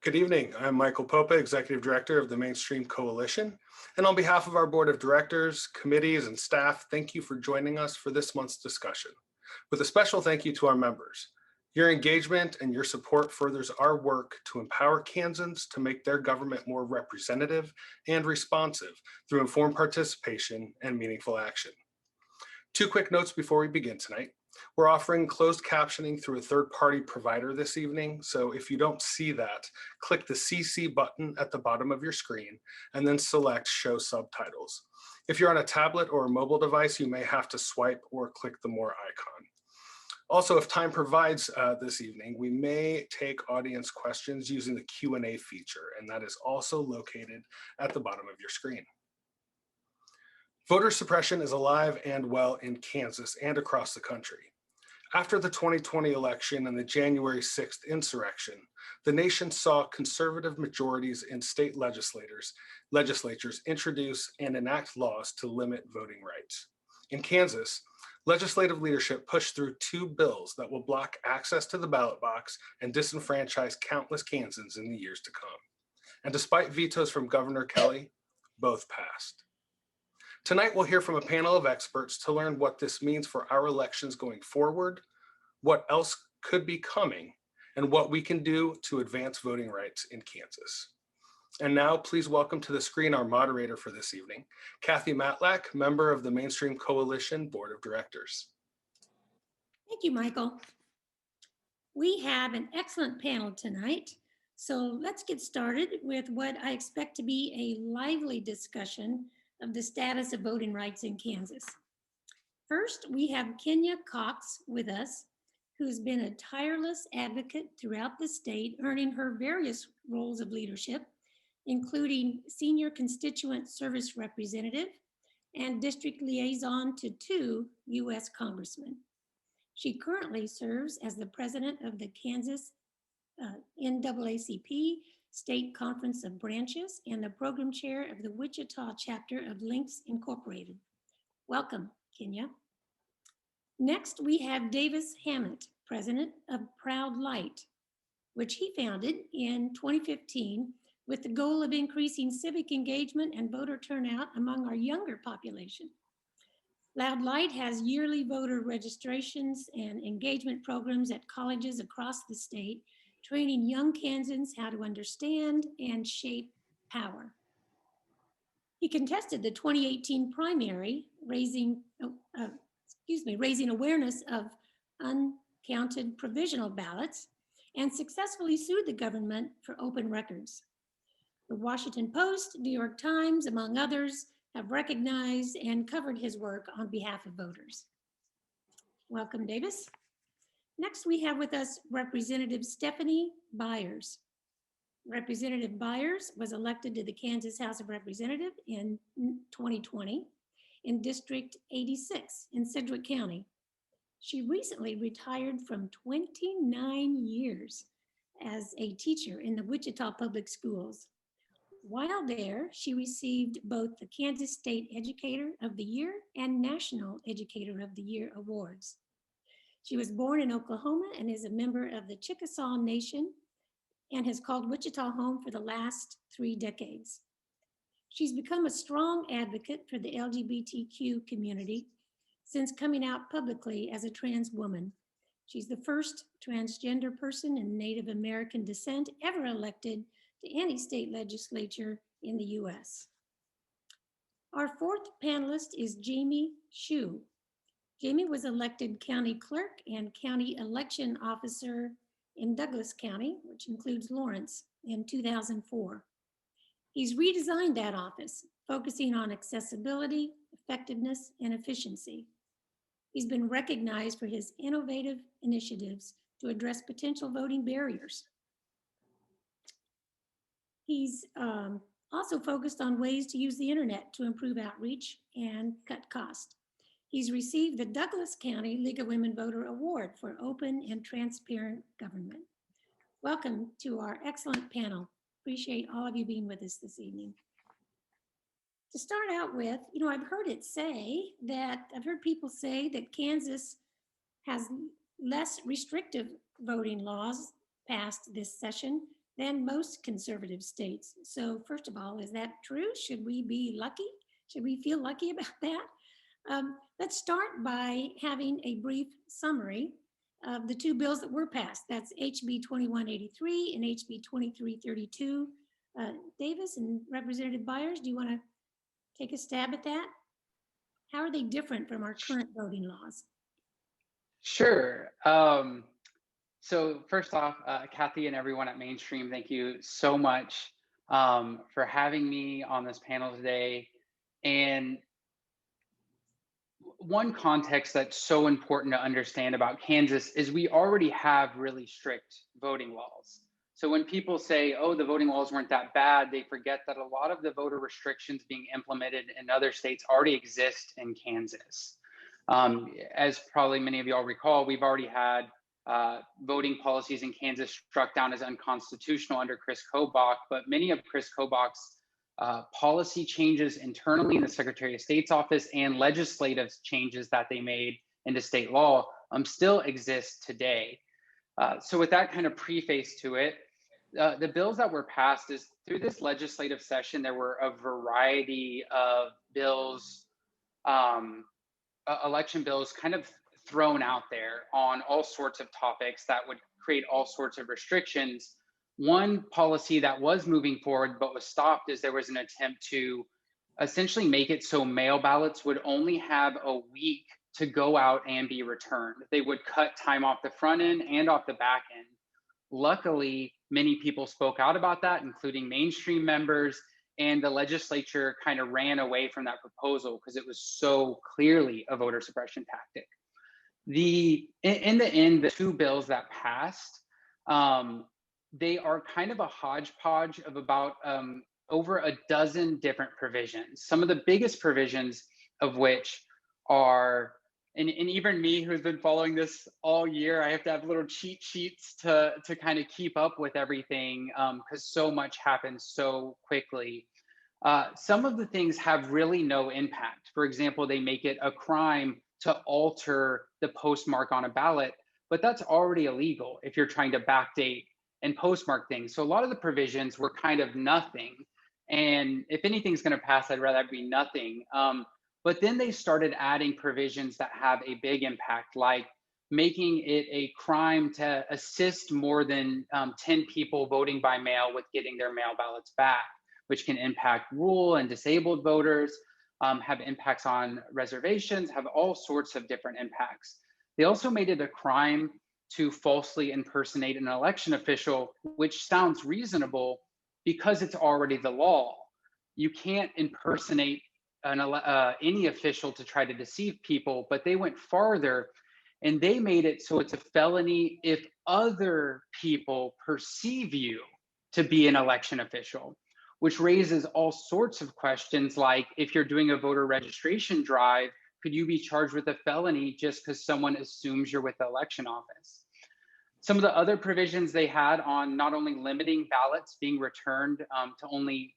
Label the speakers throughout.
Speaker 1: Good evening. I'm Michael Popa, Executive Director of the Mainstream Coalition. And on behalf of our Board of Directors, committees, and staff, thank you for joining us for this month's discussion. With a special thank you to our members. Your engagement and your support furthers our work to empower Kansans to make their government more representative and responsive through informed participation and meaningful action. Two quick notes before we begin tonight. We're offering closed captioning through a third-party provider this evening, so if you don't see that, click the CC button at the bottom of your screen and then select Show Subtitles. If you're on a tablet or a mobile device, you may have to swipe or click the More icon. Also, if time provides this evening, we may take audience questions using the Q&A feature, and that is also located at the bottom of your screen. Voter suppression is alive and well in Kansas and across the country. After the 2020 election and the January 6th insurrection, the nation saw conservative majorities in state legislatures introduce and enact laws to limit voting rights. In Kansas, legislative leadership pushed through two bills that will block access to the ballot box and disenfranchise countless Kansans in the years to come. And despite vetoes from Governor Kelly, both passed. Tonight, we'll hear from a panel of experts to learn what this means for our elections going forward, what else could be coming, and what we can do to advance voting rights in Kansas. And now, please welcome to the screen our moderator for this evening, Cathy Matlack, member of the Mainstream Coalition Board of Directors.
Speaker 2: Thank you, Michael. We have an excellent panel tonight, so let's get started with what I expect to be a lively discussion of the status of voting rights in Kansas. First, we have Kenya Cox with us, who's been a tireless advocate throughout the state, earning her various roles of leadership, including Senior Constituent Service Representative and District Liaison to 2 U.S. Congressmen. She currently serves as the President of the Kansas NAACP State Conference of Branches and the Program Chair of the Wichita Chapter of Links Incorporated. Welcome, Kenya. Next, we have Davis Hammet, President of Proud Light, which he founded in 2015 with the goal of increasing civic engagement and voter turnout among our younger population. Loud Light has yearly voter registrations and engagement programs at colleges across the state, training young Kansans how to understand and shape power. He contested the 2018 primary, raising awareness of uncounted provisional ballots, and successfully sued the government for open records. The Washington Post, New York Times, among others, have recognized and covered his work on behalf of voters. Welcome, Davis. Next, we have with us Representative Stephanie Byers. Representative Byers was elected to the Kansas House of Representatives in 2020 in District 86 in Sedgwick County. She recently retired from 29 years as a teacher in the Wichita Public Schools. While there, she received both the Kansas State Educator of the Year and National Educator of the Year awards. She was born in Oklahoma and is a member of the Chickasaw Nation and has called Wichita home for the last 3 decades. She's become a strong advocate for the LGBTQ community since coming out publicly as a trans woman. She's the first transgender person in Native American descent ever elected to any state legislature in the US. Our fourth panelist is Jamie Shew. Jamie was elected county clerk and county election officer in Douglas County, which includes Lawrence, in 2004. He's redesigned that office, focusing on accessibility, effectiveness, and efficiency. He's been recognized for his innovative initiatives to address potential voting barriers. He's also focused on ways to use the internet to improve outreach and cut costs. He's received the Douglas County League of Women Voter Award for open and transparent government. Welcome to our excellent panel. Appreciate all of you being with us this evening. To start out with, I've heard people say that Kansas has less restrictive voting laws passed this session than most conservative states. So first of all, is that true? Should we be lucky? Should we feel lucky about that? Let's start by having a brief summary of the two bills that were passed. That's HB 2183 and HB 2332. Davis and Representative Byers, do you want to take a stab at that? How are they different from our current voting laws?
Speaker 3: Sure. So first off, Cathy and everyone at Mainstream, thank you so much for having me on this panel today. And one context that's so important to understand about Kansas is we already have really strict voting laws. So when people say, oh, the voting laws weren't that bad, they forget that a lot of the voter restrictions being implemented in other states already exist in Kansas. As probably many of y'all recall, we've already had voting policies in Kansas struck down as unconstitutional under Chris Kobach, but many of Chris Kobach's policy changes internally in the Secretary of State's office and legislative changes that they made into state law still exist today. So with that kind of preface to it, the bills that were passed is through this legislative session, there were a variety of bills, election bills kind of thrown out there on all sorts of topics that would create all sorts of restrictions. One policy that was moving forward but was stopped is there was an attempt to essentially make it so mail ballots would only have a week to go out and be returned. They would cut time off the front end and off the back end. Luckily, many people spoke out about that, including Mainstream members, and the legislature kind of ran away from that proposal because it was so clearly a voter suppression tactic. In the end, the two bills that passed, they are kind of a hodgepodge of about over a dozen different provisions. Some of the biggest provisions of which are, and even me who's been following this all year, I have to have little cheat sheets to kind of keep up with everything because so much happens so quickly. Some of the things have really no impact. For example, they make it a crime to alter the postmark on a ballot, but that's already illegal if you're trying to backdate and postmark things. So a lot of the provisions were kind of nothing. And if anything's going to pass, I'd rather be nothing. But then they started adding provisions that have a big impact, like making it a crime to assist more than 10 people voting by mail with getting their mail ballots back, which can impact rural and disabled voters, have impacts on reservations, have all sorts of different impacts. They also made it a crime to falsely impersonate an election official, which sounds reasonable because it's already the law. You can't impersonate any official to try to deceive people, but they went farther and they made it so it's a felony if other people perceive you to be an election official, which raises all sorts of questions like if you're doing a voter registration drive, could you be charged with a felony just because someone assumes you're with the election office? Some of the other provisions they had on not only limiting ballots being returned to only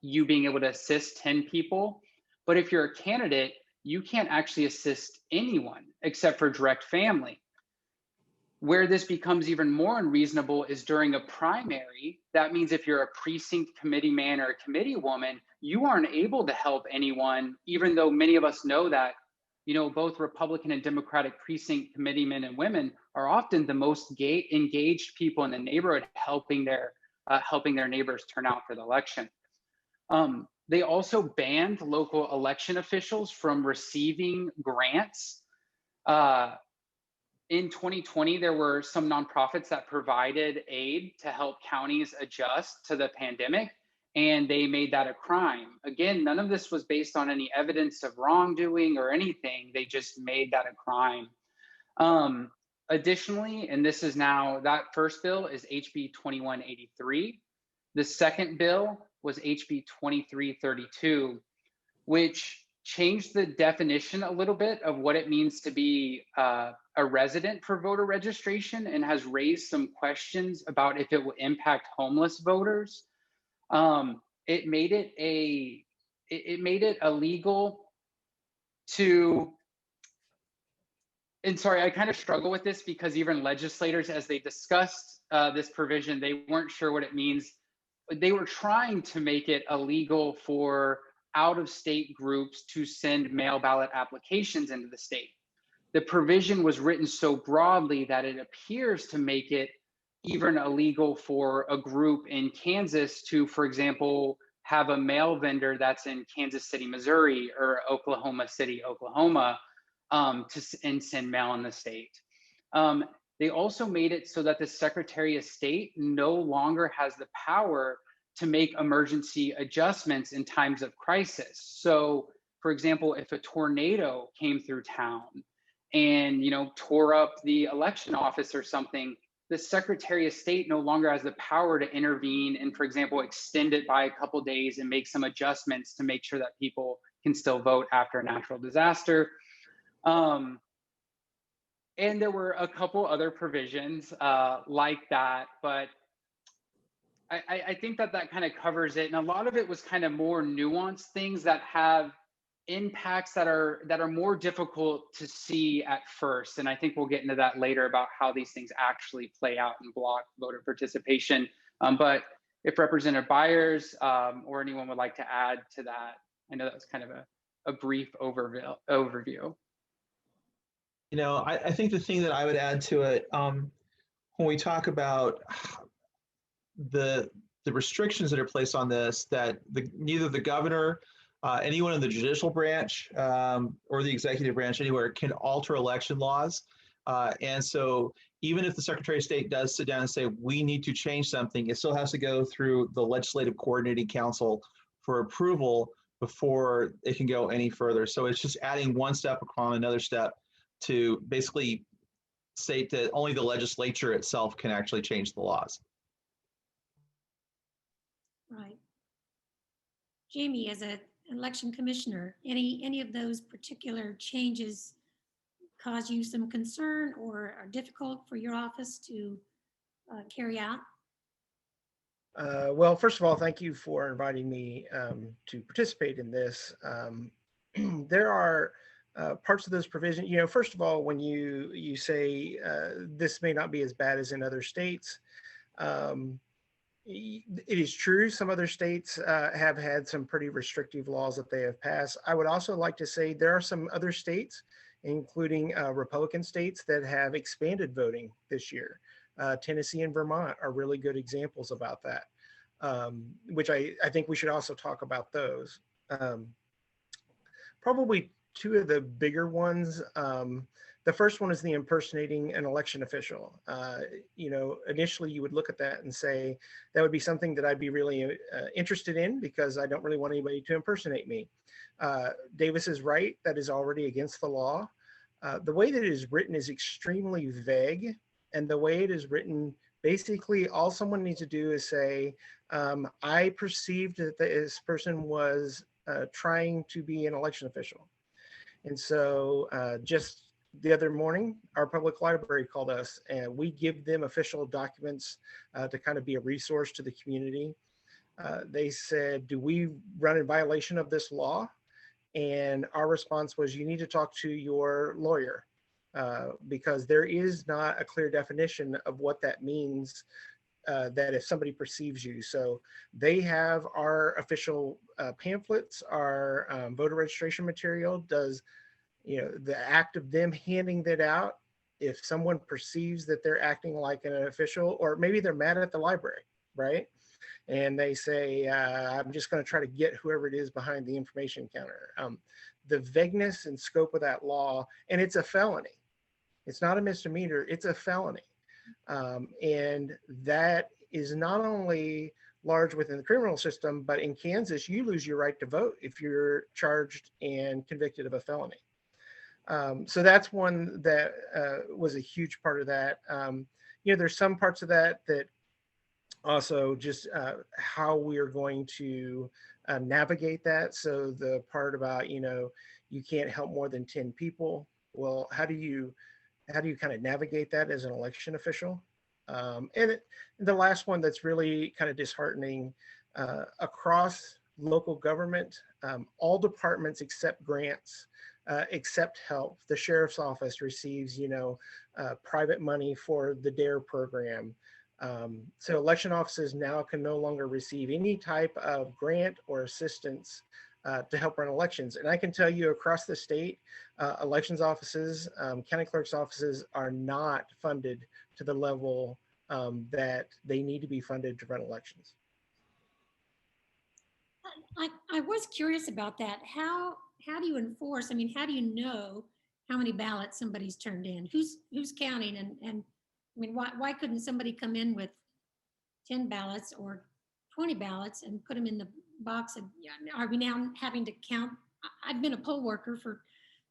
Speaker 3: you being able to assist 10 people, but if you're a candidate, you can't actually assist anyone except for direct family. Where this becomes even more unreasonable is during a primary. That means if you're a precinct committee man or a committee woman, you aren't able to help anyone, even though many of us know that, you know, both Republican and Democratic precinct committee men and women are often the most engaged people in the neighborhood, helping their neighbors turn out for the election. They also banned local election officials from receiving grants. In 2020, there were some nonprofits that provided aid to help counties adjust to the pandemic, and they made that a crime. Again, none of this was based on any evidence of wrongdoing or anything. They just made that a crime. Additionally, and this is now, that first bill is HB 2183. The second bill was HB 2332, which changed the definition a little bit of what it means to be a resident for voter registration and has raised some questions about if it will impact homeless voters. It made it illegal to, and sorry, I kind of struggle with this because even legislators, as they discussed this provision, they weren't sure what it means. They were trying to make it illegal for out-of-state groups to send mail ballot applications into the state. The provision was written so broadly that it appears to make it even illegal for a group in Kansas to, for example, have a mail vendor that's in Kansas City, Missouri, or Oklahoma City, Oklahoma, and send mail in the state. They also made it so that the Secretary of State no longer has the power to make emergency adjustments in times of crisis. So, for example, if a tornado came through town and tore up the election office or something, the Secretary of State no longer has the power to intervene and, for example, extend it by a couple of days and make some adjustments to make sure that people can still vote after a natural disaster. And there were a couple other provisions like that, but I think that kind of covers it. And a lot of it was kind of more nuanced things that have impacts that are more difficult to see at first. And I think we'll get into that later about how these things actually play out and block voter participation. But if Representative Byers or anyone would like to add to that, I know that was kind of a brief overview.
Speaker 4: I think the thing that I would add to it, when we talk about the restrictions that are placed on this, that neither the governor, anyone in the judicial branch or the executive branch anywhere can alter election laws. And so even if the Secretary of State does sit down and say, we need to change something, it still has to go through the Legislative Coordinating Council for approval before it can go any further. So it's just adding one step upon another step to basically state that only the legislature itself can actually change the laws.
Speaker 2: Right. Jamie, as an election commissioner, any of those particular changes cause you some concern or are difficult for your office to carry out?
Speaker 5: Well, first of all, thank you for inviting me to participate in this. There are parts of those provisions, first of all, when you say this may not be as bad as in other states, it is true some other states have had some pretty restrictive laws that they have passed. I would also like to say there are some other states, including Republican states, that have expanded voting this year. Tennessee and Vermont are really good examples about that, which I think we should also talk about those. Probably two of the bigger ones. The first one is the impersonating an election official. Initially you would look at that and say, that would be something that I'd be really interested in because I don't really want anybody to impersonate me. Davis is right, that is already against the law. The way that it is written is extremely vague. And the way it is written, basically all someone needs to do is say, I perceived that this person was trying to be an election official. And so just the other morning, our public library called us and we give them official documents to kind of be a resource to the community. They said, do we run in violation of this law? And our response was, you need to talk to your lawyer because there is not a clear definition of what that means, that if somebody perceives you. So they have our official pamphlets, our voter registration material does, the act of them handing that out, if someone perceives that they're acting like an official, or maybe they're mad at the library, right? And they say, I'm just going to try to get whoever it is behind the information counter. The vagueness and scope of that law, and it's a felony. It's not a misdemeanor, it's a felony. And that is not only large within the criminal system, but in Kansas, you lose your right to vote if you're charged and convicted of a felony. So that's one that was a huge part of that. There's some parts of that also just how we are going to navigate that. So the part about, you can't help more than 10 people. Well, how do you kind of navigate that as an election official? And the last one that's really kind of disheartening, across local government, all departments accept grants, accept help. The sheriff's office receives, private money for the DARE program. So election offices now can no longer receive any type of grant or assistance to help run elections. And I can tell you across the state, elections offices, county clerk's offices are not funded to the level that they need to be funded to run elections.
Speaker 2: I was curious about that. How do you enforce? I mean, how do you know how many ballots somebody's turned in? Who's counting? And I mean, why couldn't somebody come in with 10 ballots or 20 ballots and put them in the box? And are we now having to count? I've been a poll worker for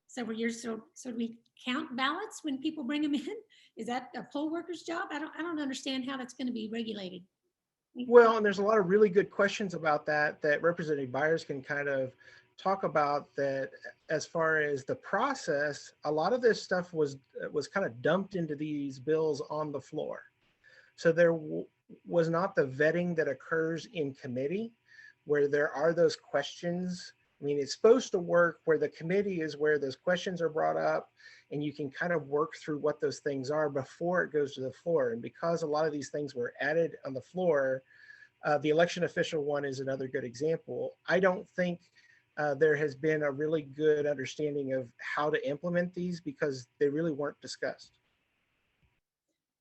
Speaker 2: several years, so do we count ballots when people bring them in? Is that a poll worker's job? I don't understand how that's going to be regulated.
Speaker 5: Well, and there's a lot of really good questions about that Representative Byers can kind of talk about. That as far as the process, a lot of this stuff was kind of dumped into these bills on the floor. So there was not the vetting that occurs in committee where there are those questions. I mean, it's supposed to work where the committee is where those questions are brought up and you can kind of work through what those things are before it goes to the floor. And because a lot of these things were added on the floor, the election official one is another good example. I don't think there has been a really good understanding of how to implement these because they really weren't discussed.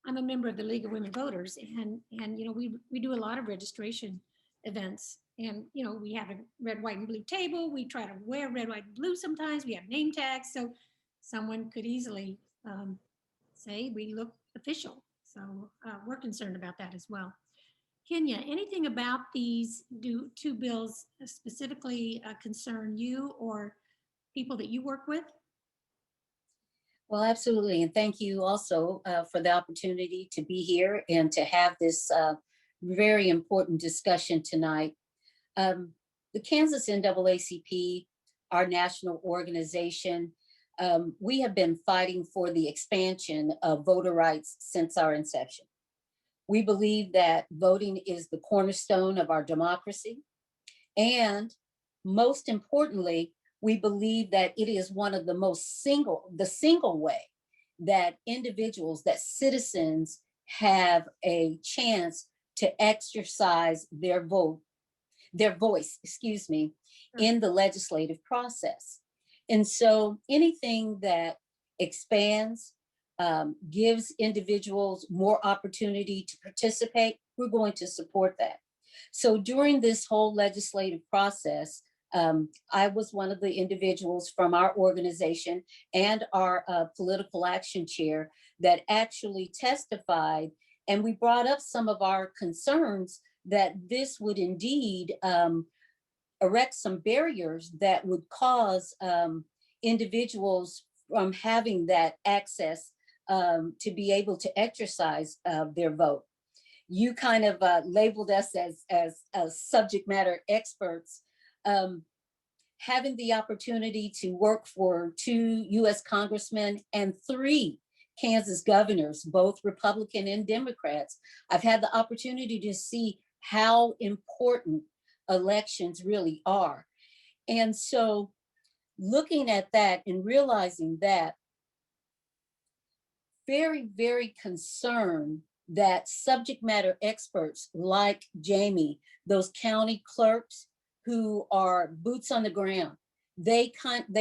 Speaker 2: I'm a member of the League of Women Voters, and you know, we do a lot of registration events, and you know, we have a red, white, and blue table. We try to wear red, white, and blue sometimes. We have name tags, so someone could easily say we look official. So we're concerned about that as well. Kenya, anything about these two bills specifically concern you or people that you work with?
Speaker 6: Well, absolutely. And thank you also for the opportunity to be here and to have this very important discussion tonight. The Kansas NAACP, our national organization, we have been fighting for the expansion of voter rights since our inception. We believe that voting is the cornerstone of our democracy. And most importantly, we believe that it is one of the single way that individuals, that citizens have a chance to exercise their voice, in the legislative process. And so anything that expands, gives individuals more opportunity to participate, we're going to support that. So during this whole legislative process, I was one of the individuals from our organization and our political action chair that actually testified, and we brought up some of our concerns that this would indeed erect some barriers that would cause individuals from having that access to be able to exercise their vote. You kind of labeled us as subject matter experts. Having the opportunity to work for 2 US congressmen and 3 Kansas governors, both Republican and Democrats, I've had the opportunity to see how important elections really are. And so looking at that and realizing that, very, very concerned that subject matter experts like Jamie, those county clerks who are boots on the ground, they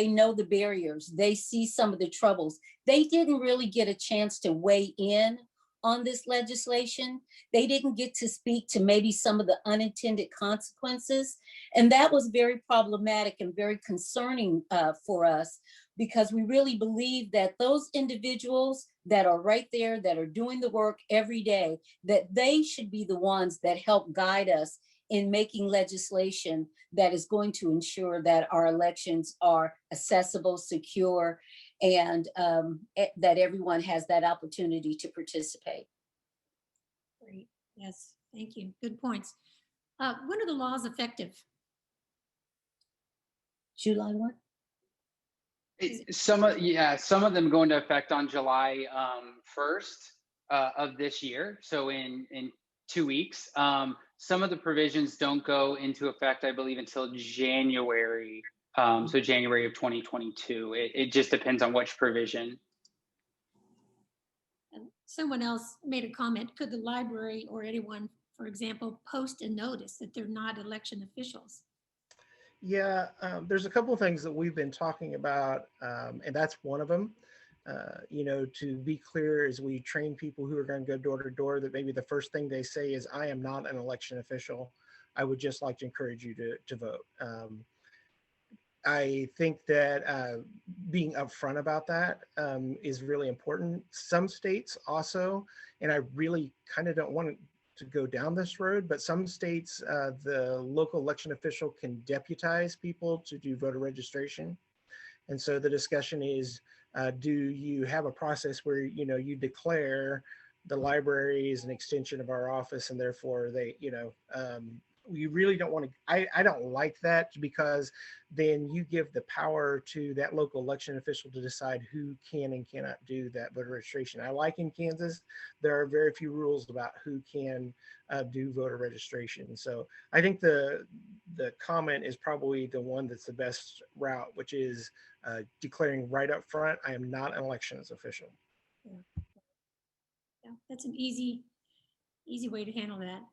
Speaker 6: know the barriers, they see some of the troubles. They didn't really get a chance to weigh in on this legislation. They didn't get to speak to maybe some of the unintended consequences. And that was very problematic and very concerning for us, because we really believe that those individuals that are right there, that are doing the work every day, that they should be the ones that help guide us in making legislation that is going to ensure that our elections are accessible, secure, and that everyone has that opportunity to participate.
Speaker 2: Great. Yes, thank you. Good points. When are the laws effective?
Speaker 6: July 1?
Speaker 3: Some of them go into effect on July 1st of this year. So in 2 weeks. Some of the provisions don't go into effect, I believe, until January. So January of 2022. It just depends on which provision.
Speaker 2: someone else made a comment, could the library or anyone, for example, post a notice that they're not election officials?
Speaker 5: Yeah, there's a couple of things that we've been talking about, and that's one of them. You know, to be clear, as we train people who are going to go door to door, that maybe the first thing they say is, I am not an election official. I would just like to encourage you to vote. I think that being upfront about that is really important. Some states also, and I really kind of don't want to go down this road, but some states, the local election official can deputize people to do voter registration. And so the discussion is, do you have a process where, you know, you declare the library is an extension of our office, and therefore they, you know, we really don't want to, I don't like that, because then you give the power to that local election official to decide who can and cannot do that voter registration. I like in Kansas, there are very few rules about who can do voter registration. So I think the comment is probably the one that's the best route, which is declaring right up front, I am not an elections official.
Speaker 2: Yeah, that's an easy way to handle that.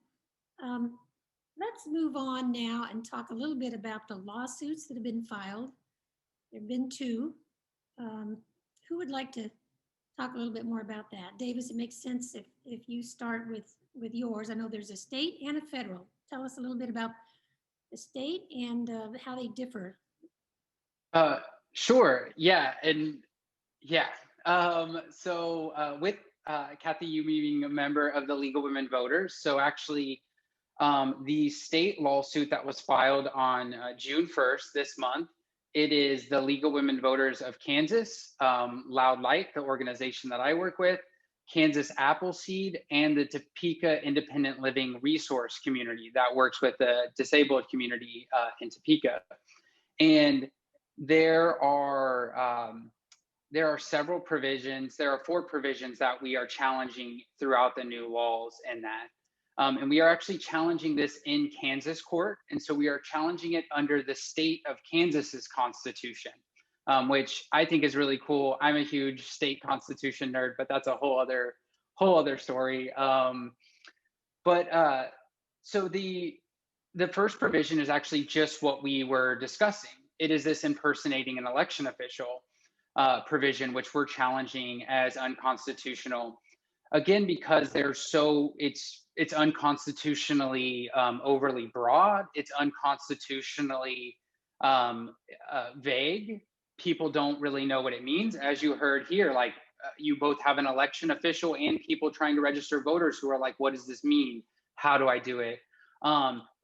Speaker 2: Let's move on now and talk a little bit about the lawsuits that have been filed. There have been 2. Who would like to talk a little bit more about that? Davis, it makes sense if you start with yours. I know there's a state and a federal. Tell us a little bit about the state and how they differ.
Speaker 3: Sure. Yeah. And yeah. With Cathy, you being a member of the League of Women Voters. So actually, the state lawsuit that was filed on June 1st this month, it is the League of Women Voters of Kansas, Loud Light, the organization that I work with, Kansas Appleseed, and the Topeka Independent Living Resource Community that works with the disabled community in Topeka. And there are several provisions. There are 4 provisions that we are challenging throughout the new laws in that. And we are actually challenging this in Kansas court. And so we are challenging it under the state of Kansas's constitution, which I think is really cool. I'm a huge state constitution nerd, but that's a whole other story. So the first provision is actually just what we were discussing. It is this impersonating an election official provision, which we're challenging as unconstitutional. Again, because it's unconstitutionally overly broad. It's unconstitutionally vague. People don't really know what it means. As you heard here, like you both have an election official and people trying to register voters who are like, what does this mean? How do I do it?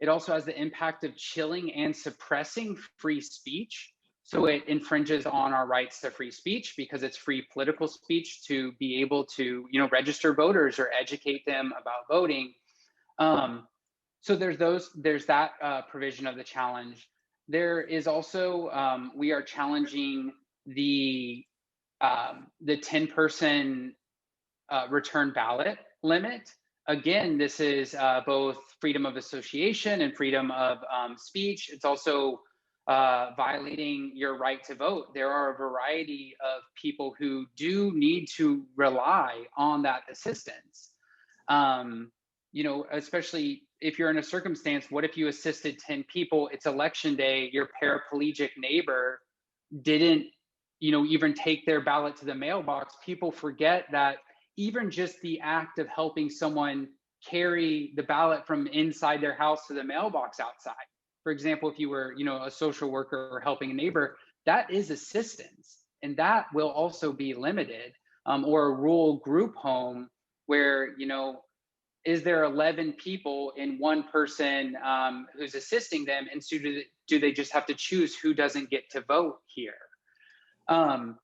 Speaker 3: It also has the impact of chilling and suppressing free speech. So it infringes on our rights to free speech because it's free political speech to be able to, register voters or educate them about voting. So there's that provision of the challenge. There is also, we are challenging the 10-person return ballot limit. Again, this is both freedom of association and freedom of speech. It's also violating your right to vote. There are a variety of people who do need to rely on that assistance. Especially if you're in a circumstance, what if you assisted 10 people, it's election day, your paraplegic neighbor didn't, even take their ballot to the mailbox. People forget that even just the act of helping someone carry the ballot from inside their house to the mailbox outside. For example, if you were, a social worker or helping a neighbor, that is assistance, and that will also be limited. Or a rural group home where, is there 11 people and one person who's assisting them, and so do they just have to choose who doesn't get to vote here? So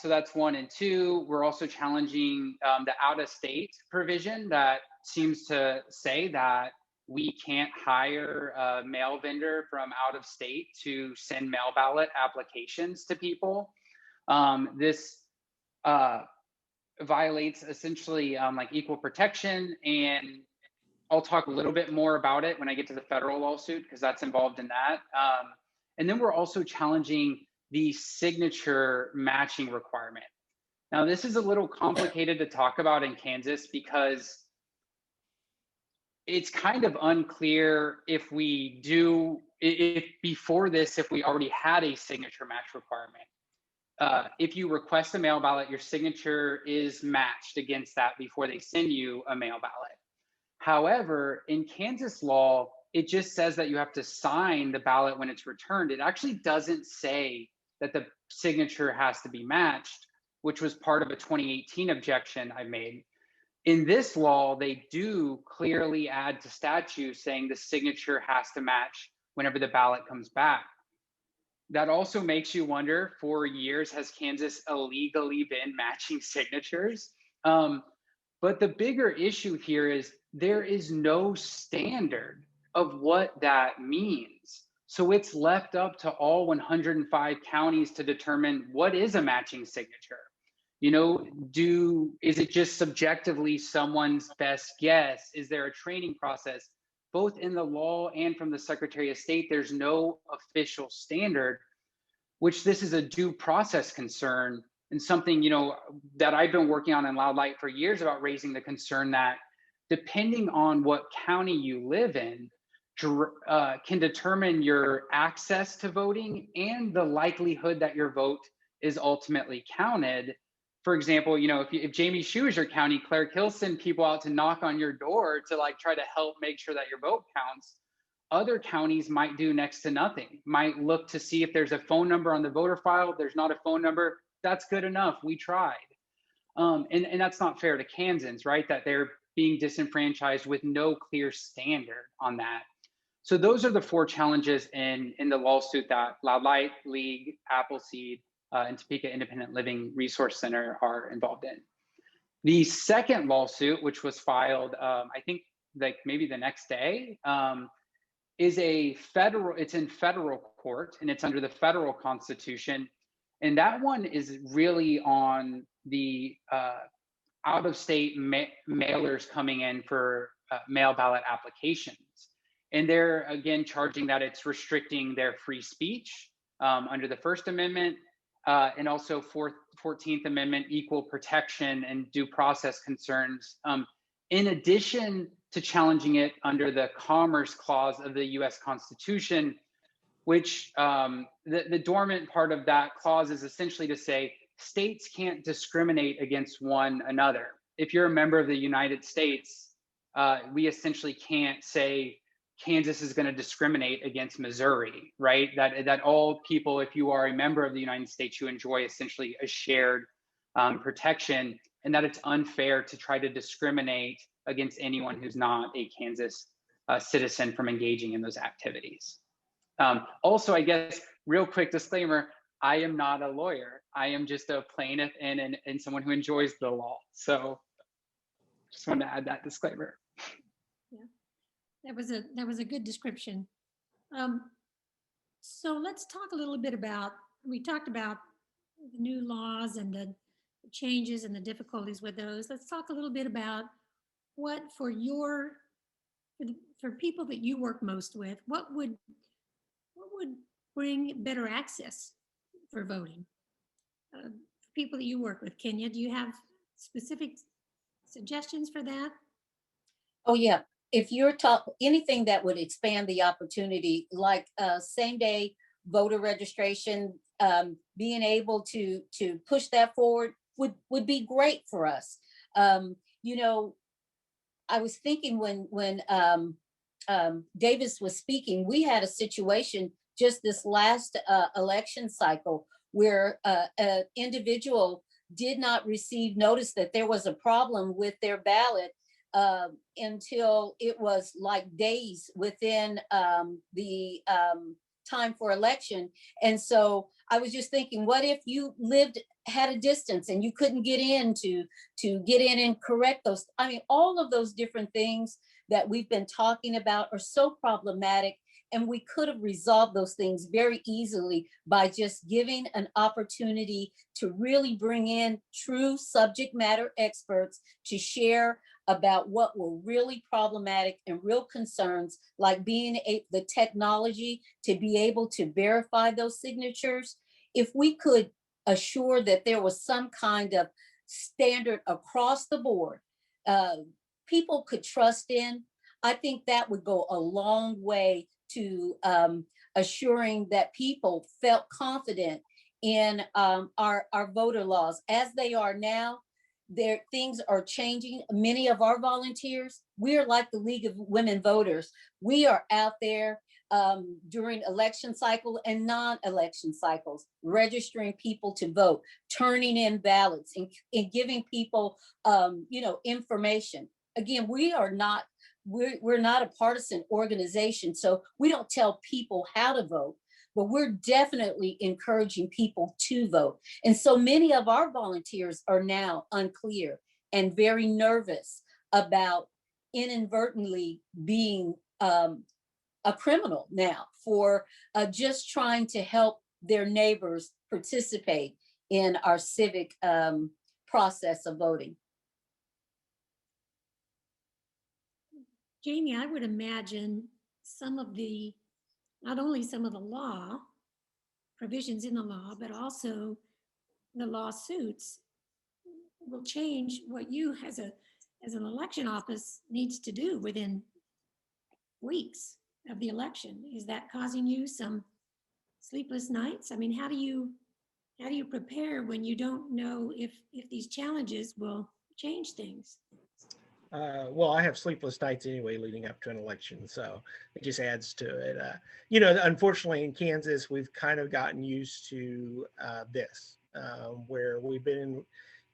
Speaker 3: that's 1 and 2. We're also challenging the out-of-state provision that seems to say that we can't hire a mail vendor from out of state to send mail ballot applications to people. This violates essentially like equal protection, and I'll talk a little bit more about it when I get to the federal lawsuit because that's involved in that. And then we're also challenging the signature matching requirement. Now, this is a little complicated to talk about in Kansas because it's kind of unclear if we do, if before this, if we already had a signature match requirement. If you request a mail ballot, your signature is matched against that before they send you a mail ballot. However, in Kansas law, it just says that you have to sign the ballot when it's returned. It actually doesn't say that the signature has to be matched, which was part of a 2018 objection I made. In this law, they do clearly add to statute saying the signature has to match whenever the ballot comes back. That also makes you wonder, for years, has Kansas illegally been matching signatures? But the bigger issue here is there is no standard of what that means. So it's left up to all 105 counties to determine what is a matching signature. You know, is it just subjectively someone's best guess? Is there a training process? Both in the law and from the Secretary of State, there's no official standard, which this is a due process concern, and something, you know, that I've been working on in Loud Light for years, about raising the concern that depending on what county you live in, can determine your access to voting and the likelihood that your vote is ultimately counted. For example, you know, if Jamie Shew is your county clerk, he'll send people out to knock on your door to like try to help make sure that your vote counts. Other counties might do next to nothing, might look to see if there's a phone number on the voter file. If there's not a phone number, that's good enough. We tried. And that's not fair to Kansans, right? That they're being disenfranchised with no clear standard on that. So those are the four challenges in the lawsuit that Loud Light, League, Appleseed, and Topeka Independent Living Resource Center are involved in. The second lawsuit, which was filed, I think like maybe the next day, is it's in federal court, and it's under the federal constitution. And that one is really on the out-of-state mailers coming in for mail ballot applications. And they're, again, charging that it's restricting their free speech under the First Amendment, and also 14th Amendment equal protection and due process concerns, in addition to challenging it under the Commerce Clause of the US Constitution, which the dormant part of that clause is essentially to say states can't discriminate against one another. If you're a member of the United States, we essentially can't say Kansas is going to discriminate against Missouri, right? That all people, if you are a member of the United States, you enjoy essentially a shared protection, and that it's unfair to try to discriminate against anyone who's not a Kansas citizen from engaging in those activities. Also, I guess, real quick disclaimer, I am not a lawyer. I am just a plaintiff and someone who enjoys the law. So just wanted to add that disclaimer.
Speaker 2: Yeah, that was a good description. So let's talk a little bit about, we talked about the new laws and the changes and the difficulties with those. Let's talk a little bit about what for people that you work most with, what would bring better access for voting? For people that you work with, Kenya, do you have specific suggestions for that?
Speaker 6: Oh, yeah. If you're anything that would expand the opportunity, like same day voter registration, being able to push that forward would be great for us. You know, I was thinking when Davis was speaking, we had a situation just this last election cycle where an individual did not receive notice that there was a problem with their ballot until it was like days within the time for election. And so I was just thinking, what if you had a distance and you couldn't get in to get in and correct those? I mean, all of those different things that we've been talking about are so problematic, and we could have resolved those things very easily by just giving an opportunity to really bring in true subject matter experts to share about what were really problematic and real concerns, like being the technology to be able to verify those signatures. If we could assure that there was some kind of standard across the board people could trust in, I think that would go a long way to assuring that people felt confident in our voter laws. As they are now, things are changing. Many of our volunteers, we are like the League of Women Voters. We are out there during election cycle and non-election cycles, registering people to vote, turning in ballots, and giving people, information. Again, we're not a partisan organization, so we don't tell people how to vote, but we're definitely encouraging people to vote. And so many of our volunteers are now unclear and very nervous about inadvertently being a criminal now for just trying to help their neighbors participate in our civic process of voting.
Speaker 2: Jamie, I would imagine not only some of the law provisions in the law, but also the lawsuits will change what you as an election office needs to do within weeks of the election. Is that causing you some sleepless nights? I mean, how do you prepare when you don't know if these challenges will change things?
Speaker 5: Well, I have sleepless nights anyway leading up to an election, so it just adds to it. Unfortunately in Kansas, we've kind of gotten used to this, where we've been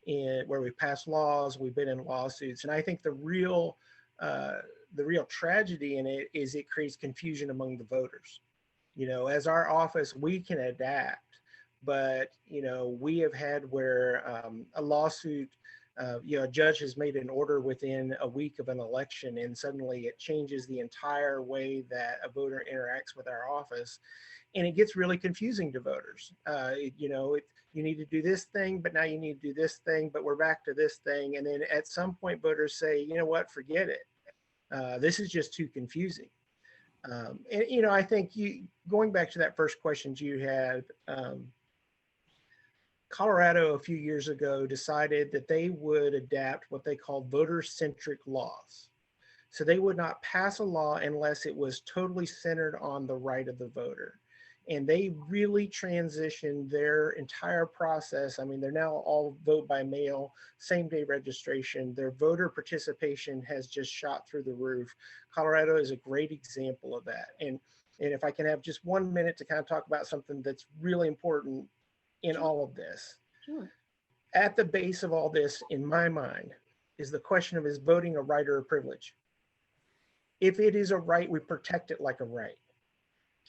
Speaker 5: where we've passed laws, we've been in lawsuits, and I think the real tragedy in it is it creates confusion among the voters. As our office, we can adapt, but we have had where a lawsuit. A judge has made an order within a week of an election, and suddenly it changes the entire way that a voter interacts with our office, and it gets really confusing to voters. You need to do this thing, but now you need to do this thing, but we're back to this thing, and then at some point, voters say, you know what, forget it. This is just too confusing. I think going back to that first question you had. Colorado a few years ago decided that they would adapt what they called voter-centric laws. So they would not pass a law unless it was totally centered on the right of the voter. And they really transitioned their entire process. I mean, they're now all vote by mail, same-day registration. Their voter participation has just shot through the roof. Colorado is a great example of that. And if I can have just 1 minute to kind of talk about something that's really important in all of this.
Speaker 2: Sure.
Speaker 5: At the base of all this, in my mind, is the question of, is voting a right or a privilege? If it is a right, we protect it like a right.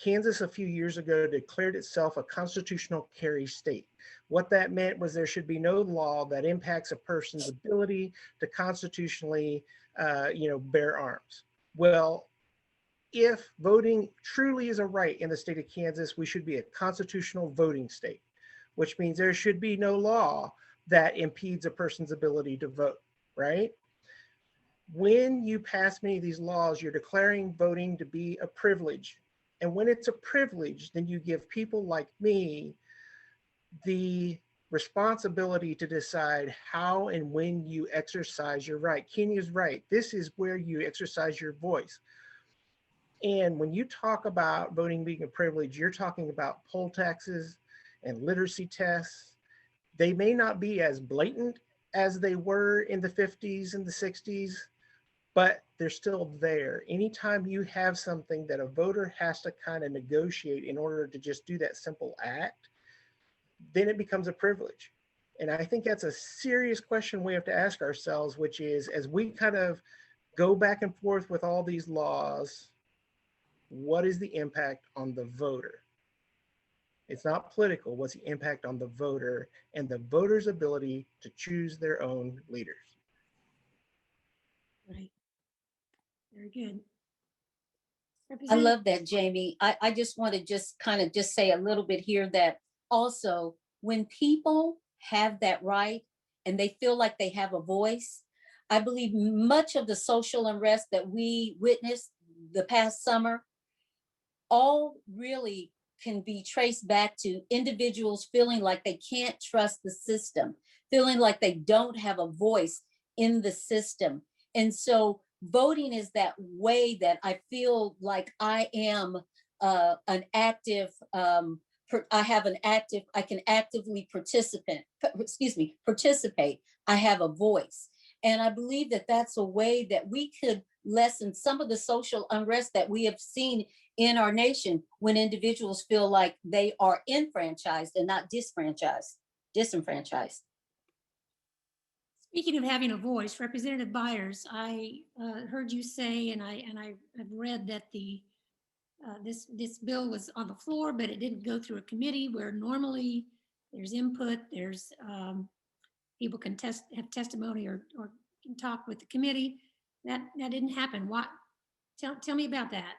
Speaker 5: Kansas a few years ago declared itself a constitutional carry state. What that meant was there should be no law that impacts a person's ability to constitutionally bear arms. Well, if voting truly is a right in the state of Kansas, we should be a constitutional voting state, which means there should be no law that impedes a person's ability to vote, right? When you pass many of these laws, you're declaring voting to be a privilege. And when it's a privilege, then you give people like me the responsibility to decide how and when you exercise your right. Kenya's right. This is where you exercise your voice. And when you talk about voting being a privilege, you're talking about poll taxes and literacy tests. They may not be as blatant as they were in the 50s and the 60s, but they're still there. Anytime you have something that a voter has to kind of negotiate in order to just do that simple act, then it becomes a privilege. And I think that's a serious question we have to ask ourselves, which is, as we kind of go back and forth with all these laws, what is the impact on the voter? It's not political. What's the impact on the voter and the voter's ability to choose their own leaders?
Speaker 2: Right. Very good.
Speaker 6: I love that, Jamie. I just want to just say a little bit here that also when people have that right and they feel like they have a voice, I believe much of the social unrest that we witnessed the past summer all really can be traced back to individuals feeling like they can't trust the system, feeling like they don't have a voice in the system. And so voting is that way that I feel like I am an active, I can actively participate. I have a voice. And I believe that that's a way that we could lessen some of the social unrest that we have seen in our nation when individuals feel like they are enfranchised and not disenfranchised.
Speaker 2: Speaking of having a voice, Representative Byers, I heard you say, and I've read that this bill was on the floor, but it didn't go through a committee where normally there's input, there's people can have testimony or can talk with the committee. That didn't happen. What? Tell me about that.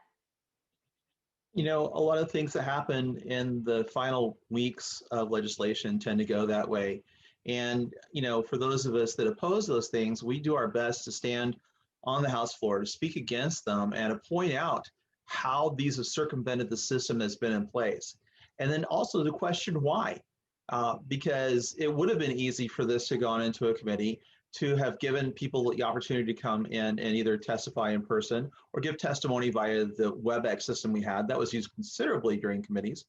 Speaker 4: You know, a lot of things that happen in the final weeks of legislation tend to go that way. And, you know, for those of us that oppose those things, we do our best to stand on the House floor to speak against them and to point out how these have circumvented the system that's been in place. And then also to question why, because it would have been easy for this to go on into a committee, to have given people the opportunity to come in and either testify in person or give testimony via the WebEx system we had. That was used considerably during committees,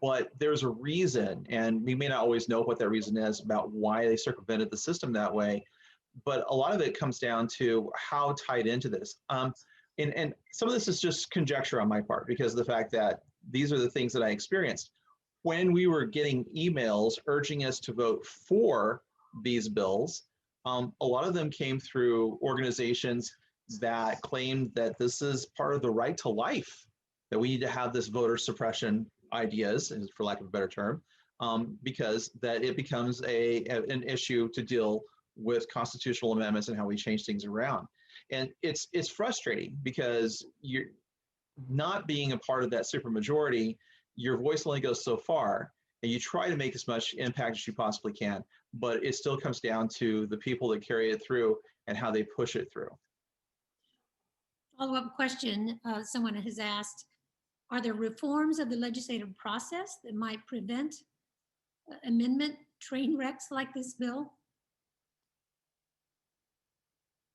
Speaker 4: but there's a reason, and we may not always know what that reason is about why they circumvented the system that way, but a lot of it comes down to how tied into this. And some of this is just conjecture on my part because of the fact that these are the things that I experienced. When we were getting emails urging us to vote for these bills, a lot of them came through organizations that claimed that this is part of the right to life, that we need to have this voter suppression ideas, for lack of a better term, because that it becomes an issue to deal with constitutional amendments and how we change things around. And it's frustrating because you're not being a part of that supermajority, your voice only goes so far, and you try to make as much impact as you possibly can, but it still comes down to the people that carry it through and how they push it through.
Speaker 2: Follow-up question someone has asked, are there reforms of the legislative process that might prevent amendment train wrecks like this bill?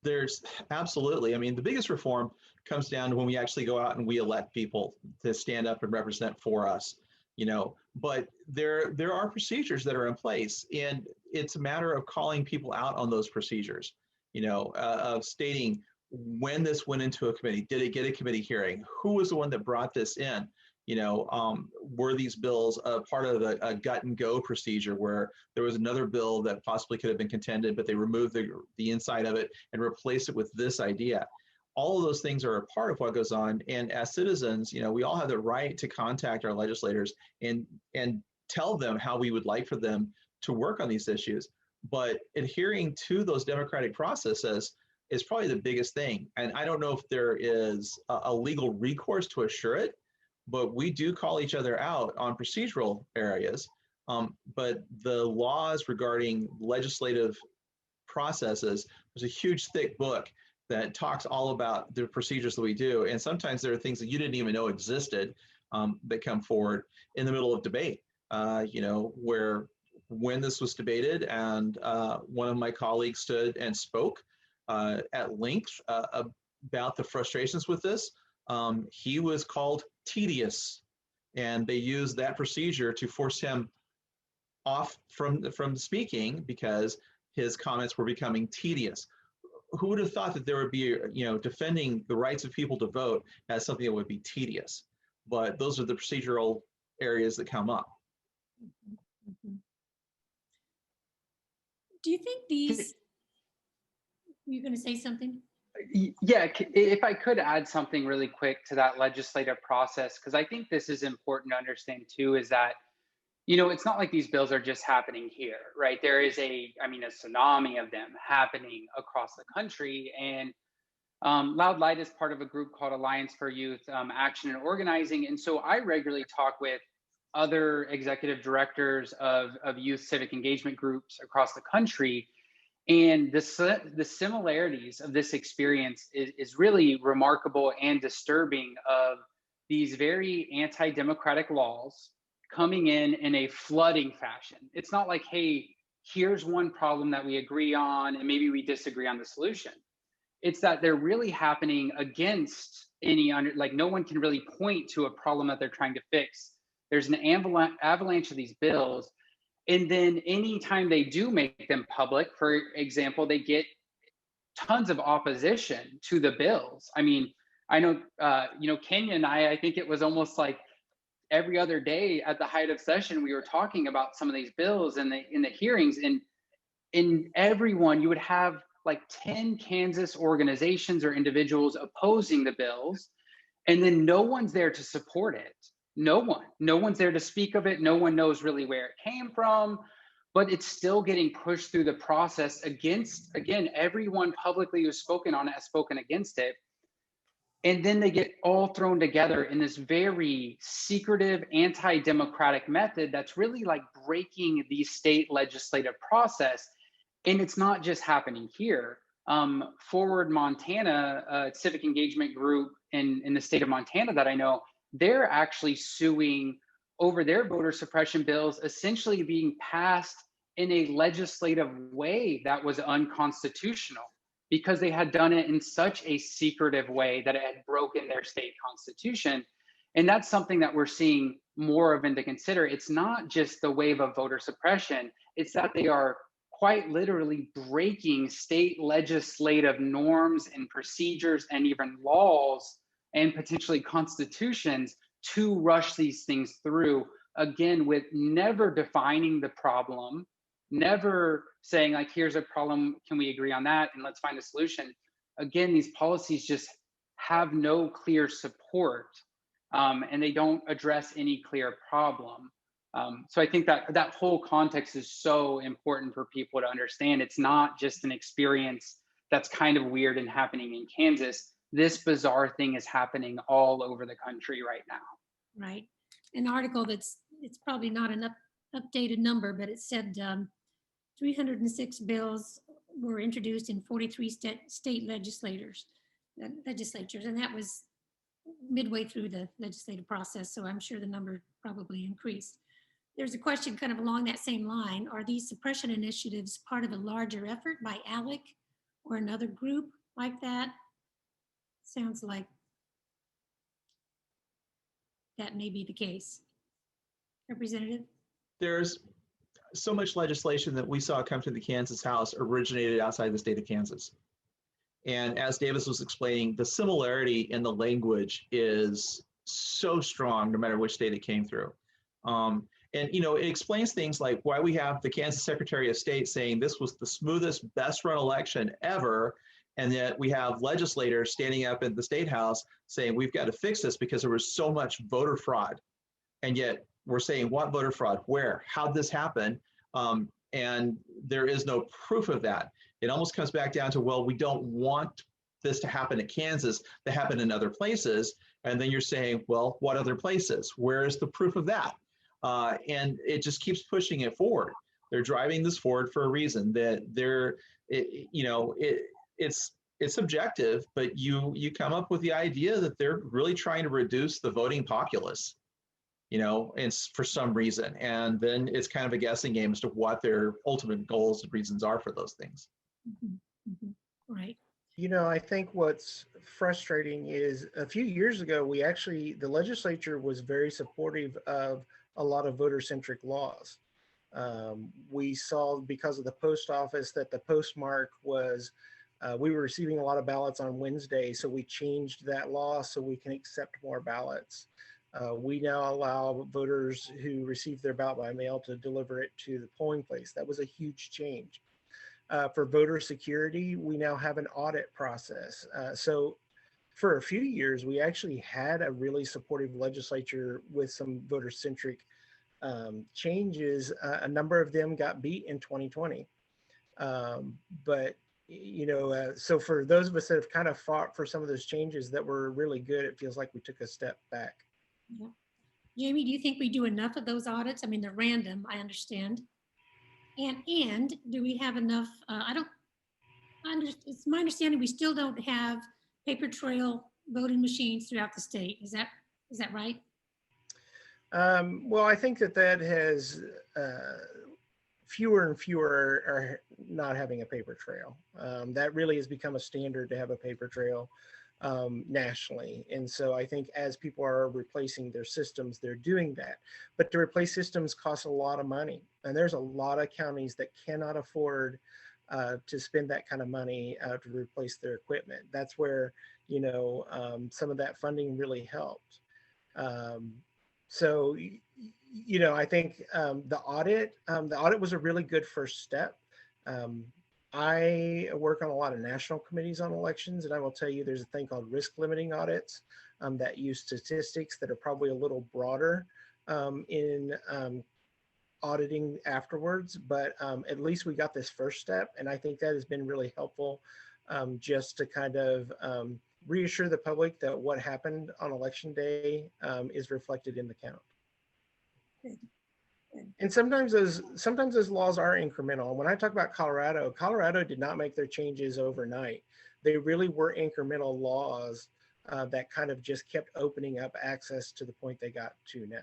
Speaker 4: There's absolutely, I mean, the biggest reform comes down to when we actually go out and we elect people to stand up and represent for us, you know, but there are procedures that are in place, and it's a matter of calling people out on those procedures, you know, of stating when this went into a committee, did it get a committee hearing? Who was the one that brought this in? You know, were these bills a part of a gut and go procedure where there was another bill that possibly could have been contended, but they removed the inside of it and replaced it with this idea? All of those things are a part of what goes on. And as citizens, you know, we all have the right to contact our legislators and tell them how we would like for them to work on these issues. But adhering to those democratic processes is probably the biggest thing. And I don't know if there is a legal recourse to assure it, but we do call each other out on procedural areas. But the laws regarding legislative processes, there's a huge thick book that talks all about the procedures that we do. And sometimes there are things that you didn't even know existed that come forward in the middle of debate, you know, where when this was debated and one of my colleagues stood and spoke at length about the frustrations with this, he was called tedious, and they used that procedure to force him off from speaking because his comments were becoming tedious. Who would have thought that there would be, you know, defending the rights of people to vote as something that would be tedious? But those are the procedural areas that come up.
Speaker 2: Mm-hmm. Do you think these, you're going to say something?
Speaker 3: Yeah, if I could add something really quick to that legislative process, because I think this is important to understand too, is that, you know, it's not like these bills are just happening here, right? There is a tsunami of them happening across the country. And Loud Light is part of a group called Alliance for Youth Action and Organizing. And so I regularly talk with other executive directors of youth civic engagement groups across the country. And the similarities of this experience is really remarkable and disturbing of these very anti-democratic laws coming in a flooding fashion. It's not like, hey, here's one problem that we agree on and maybe we disagree on the solution. It's that they're really happening against like no one can really point to a problem that they're trying to fix. There's an avalanche of these bills. And then anytime they do make them public, for example, they get tons of opposition to the bills. I mean, I know, Kenya and I think it was almost like every other day at the height of session, we were talking about some of these bills in the hearings, and in everyone, you would have like 10 Kansas organizations or individuals opposing the bills, and then no one's there to support it. No one's there to speak of it. No one knows really where it came from, but it's still getting pushed through the process against, again, everyone publicly who's spoken on it has spoken against it. And then they get all thrown together in this very secretive, anti-democratic method that's really like breaking the state legislative process. And it's not just happening here. Forward Montana, a civic engagement group in the state of Montana that I know, they're actually suing over their voter suppression bills essentially being passed in a legislative way that was unconstitutional, because they had done it in such a secretive way that it had broken their state constitution. And that's something that we're seeing more of and to consider. It's not just the wave of voter suppression, it's that they are quite literally breaking state legislative norms and procedures and even laws and potentially constitutions to rush these things through, again, with never defining the problem, never saying like, here's a problem, can we agree on that and let's find a solution. Again, these policies just have no clear support, and they don't address any clear problem. So I think that whole context is so important for people to understand. It's not just an experience that's kind of weird and happening in Kansas. This bizarre thing is happening all over the country right now.
Speaker 2: Right. An article it's probably not an updated number, but it said 306 bills were introduced in 43 state legislatures, and that was midway through the legislative process, so I'm sure the number probably increased. There's a question kind of along that same line. Are these suppression initiatives part of a larger effort by ALEC or another group like that? Sounds like that may be the case. Representative?
Speaker 4: There's so much legislation that we saw come to the Kansas House originated outside the state of Kansas. And as Davis was explaining, the similarity in the language is so strong no matter which state it came through. And it explains things like why we have the Kansas Secretary of State saying this was the smoothest, best run election ever, and yet we have legislators standing up in the State House saying we've got to fix this because there was so much voter fraud. And yet we're saying, what voter fraud? Where? How'd this happen? And there is no proof of that. It almost comes back down to, well, we don't want this to happen in Kansas, to happen in other places. And then you're saying, well, what other places? Where is the proof of that? And it just keeps pushing it forward. They're driving this forward for a reason. That it's subjective, but you come up with the idea that they're really trying to reduce the voting populace, and for some reason. And then it's kind of a guessing game as to what their ultimate goals and reasons are for those things.
Speaker 2: Mm-hmm. Mm-hmm. Right.
Speaker 5: I think what's frustrating is a few years ago, the legislature was very supportive of a lot of voter-centric laws. We saw, because of the post office, that the postmark was, we were receiving a lot of ballots on Wednesday, so we changed that law so we can accept more ballots. We now allow voters who receive their ballot by mail to deliver it to the polling place. That was a huge change. For voter security, we now have an audit process. So for a few years, we actually had a really supportive legislature with some voter-centric changes. A number of them got beat in 2020. So for those of us that have kind of fought for some of those changes that were really good, it feels like we took a step back.
Speaker 2: Yeah. Jamie, do you think we do enough of those audits? I mean, they're random, I understand. And do we have enough? It's my understanding we still don't have paper trail voting machines throughout the state. Is that Is that right?
Speaker 5: Well, I think that has fewer and fewer are not having a paper trail. That really has become a standard to have a paper trail nationally. And so I think as people are replacing their systems, they're doing that. But to replace systems costs a lot of money. And there's a lot of counties that cannot afford to spend that kind of money to replace their equipment. That's where, some of that funding really helped. So, I think the audit was a really good first step. I work on a lot of national committees on elections, and I will tell you there's a thing called risk limiting audits that use statistics that are probably a little broader in auditing afterwards, but at least we got this first step, and I think that has been really helpful just to kind of reassure the public that what happened on election day is reflected in the count.
Speaker 2: Good.
Speaker 5: And sometimes those laws are incremental. When I talk about Colorado did not make their changes overnight. They really were incremental laws that kind of just kept opening up access to the point they got to now.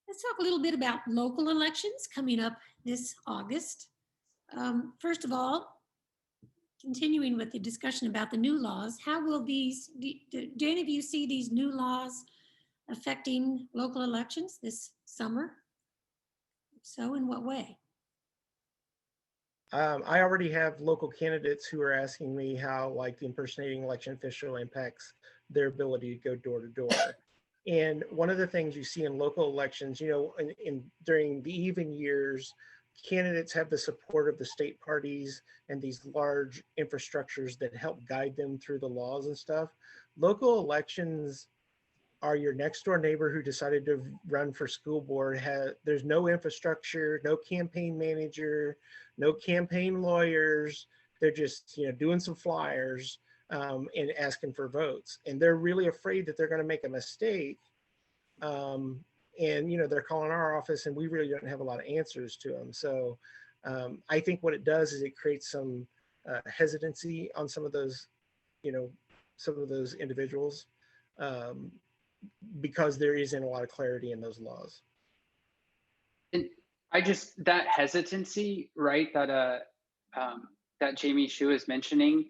Speaker 2: Let's talk a little bit about local elections coming up this August. First of all, continuing with the discussion about the new laws, how will these, do any of you see these new laws affecting local elections this summer? If so, in what way?
Speaker 5: I already have local candidates who are asking me how like the impersonating election official impacts their ability to go door to door. And one of the things you see in local elections, during the even years, candidates have the support of the state parties and these large infrastructures that help guide them through the laws and stuff. Local elections are your next door neighbor who decided to run for school board. There's no infrastructure, no campaign manager, no campaign lawyers. They're just doing some flyers and asking for votes, and they're really afraid that they're going to make a mistake. And they're calling our office, and we really don't have a lot of answers to them. So I think what it does is it creates some hesitancy on some of those individuals. Because there isn't a lot of clarity in those laws.
Speaker 3: And that hesitancy, right, that Jamie Shew is mentioning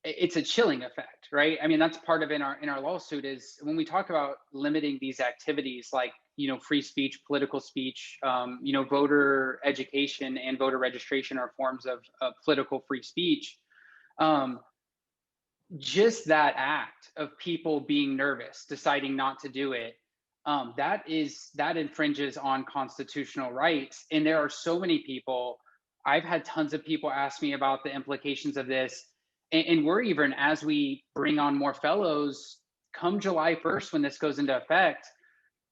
Speaker 3: it's a chilling effect, right? I mean, that's part of in our lawsuit is when we talk about limiting these activities like, free speech, political speech, voter education and voter registration are forms of political free speech. Just that act of people being nervous, deciding not to do it, that infringes on constitutional rights. And there are so many people, I've had tons of people ask me about the implications of this. And we're even, as we bring on more fellows, come July 1st, when this goes into effect,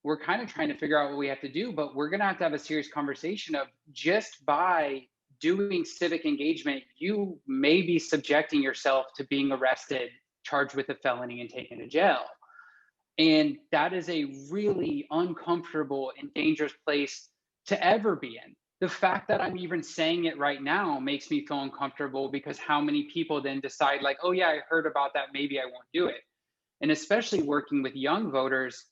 Speaker 3: we're kind of trying to figure out what we have to do, but we're going to have a serious conversation of just by doing civic engagement, you may be subjecting yourself to being arrested, charged with a felony, and taken to jail. And that is a really uncomfortable and dangerous place to ever be in. The fact that I'm even saying it right now makes me feel uncomfortable, because how many people then decide like, oh yeah, I heard about that, maybe I won't do it. And especially working with young voters,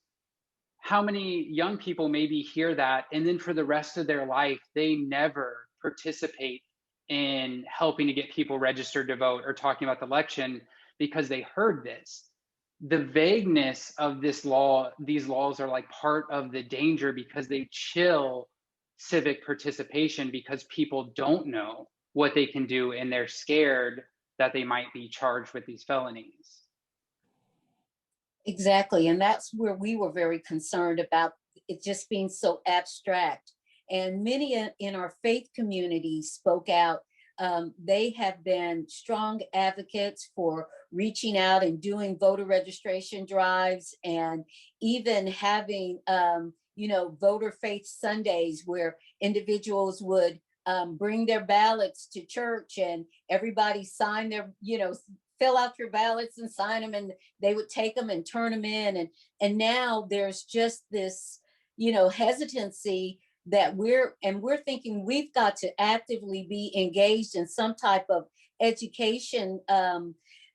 Speaker 3: how many young people maybe hear that, and then for the rest of their life, they never participate in helping to get people registered to vote or talking about the election because they heard this. The vagueness of these laws are like part of the danger, because they chill civic participation, because people don't know what they can do and they're scared that they might be charged with these felonies.
Speaker 6: Exactly. And that's where we were very concerned about it just being so abstract. And many in our faith community spoke out. They have been strong advocates for reaching out and doing voter registration drives, and even having, voter faith Sundays where individuals would bring their ballots to church and everybody sign their, fill out your ballots and sign them, and they would take them and turn them in. And now there's just this, hesitancy that we're thinking we've got to actively be engaged in some type of education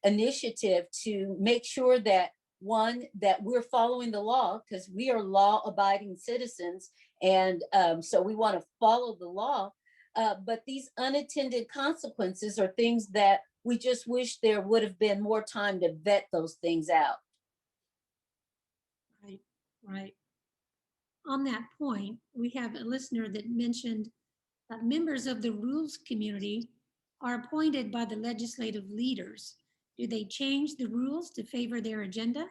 Speaker 6: initiative to make sure that, one, that we're following the law, because we are law-abiding citizens, and so we want to follow the law. But these unintended consequences are things that we just wish there would have been more time to vet those things out.
Speaker 2: Right, right. On that point, we have a listener that mentioned that members of the rules community are appointed by the legislative leaders. Do they change the rules to favor their agenda?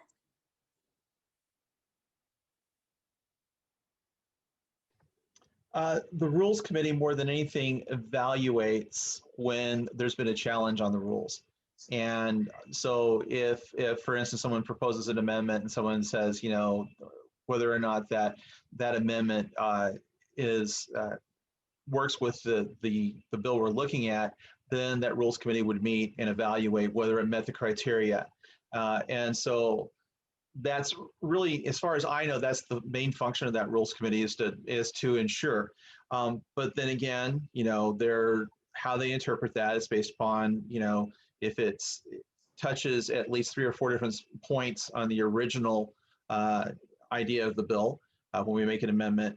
Speaker 4: The Rules Committee, more than anything, evaluates when there's been a challenge on the rules. And so if for instance, someone proposes an amendment and someone says, you know, whether or not that amendment works with the bill we're looking at, then that Rules Committee would meet and evaluate whether it met the criteria. And so that's really, as far as I know, that's the main function of that Rules Committee, is to ensure. But then again, you know, how they interpret that is based upon, you know, if it touches at least 3 or 4 different points on the original idea of the bill when we make an amendment,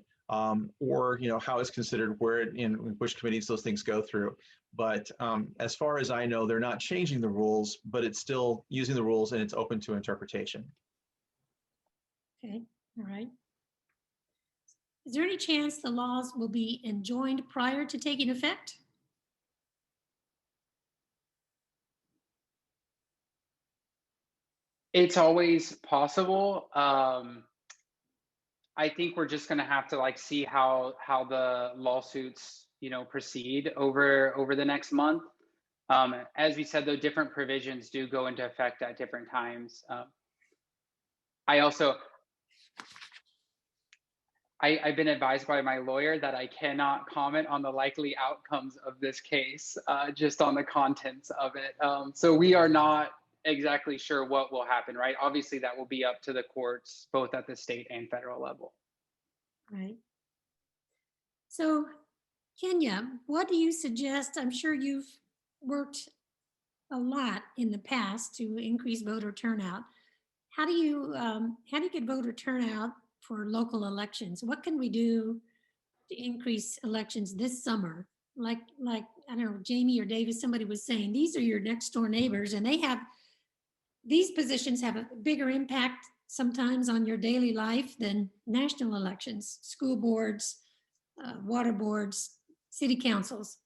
Speaker 4: or, you know, how it's considered, in which committees those things go through. But as far as I know, they're not changing the rules, but it's still using the rules and it's open to interpretation.
Speaker 2: Okay, all right. Is there any chance the laws will be enjoined prior to taking effect?
Speaker 3: It's always possible. I think we're just going to have to like see how the lawsuits, you know, proceed over the next month. As we said, though, different provisions do go into effect at different times. I've been advised by my lawyer that I cannot comment on the likely outcomes of this case, just on the contents of it. So we are not exactly sure what will happen, right? Obviously, that will be up to the courts, both at the state and federal level.
Speaker 2: Right. So, Kenya, what do you suggest? I'm sure you've worked a lot in the past to increase voter turnout. How do you get voter turnout for local elections? What can we do to increase elections this summer? Like I don't know, Jamie or Davis, somebody was saying, these are your next door neighbors, and these positions have a bigger impact sometimes on your daily life than national elections, school boards, water boards, city councils.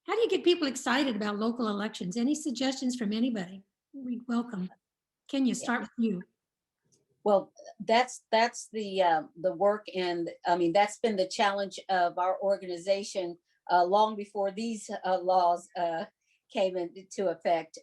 Speaker 2: How do you get people excited about local elections? Any suggestions from anybody? We welcome. Kenya, start with you.
Speaker 6: Well, that's the work, and I mean, that's been the challenge of our organization long before these laws came into effect.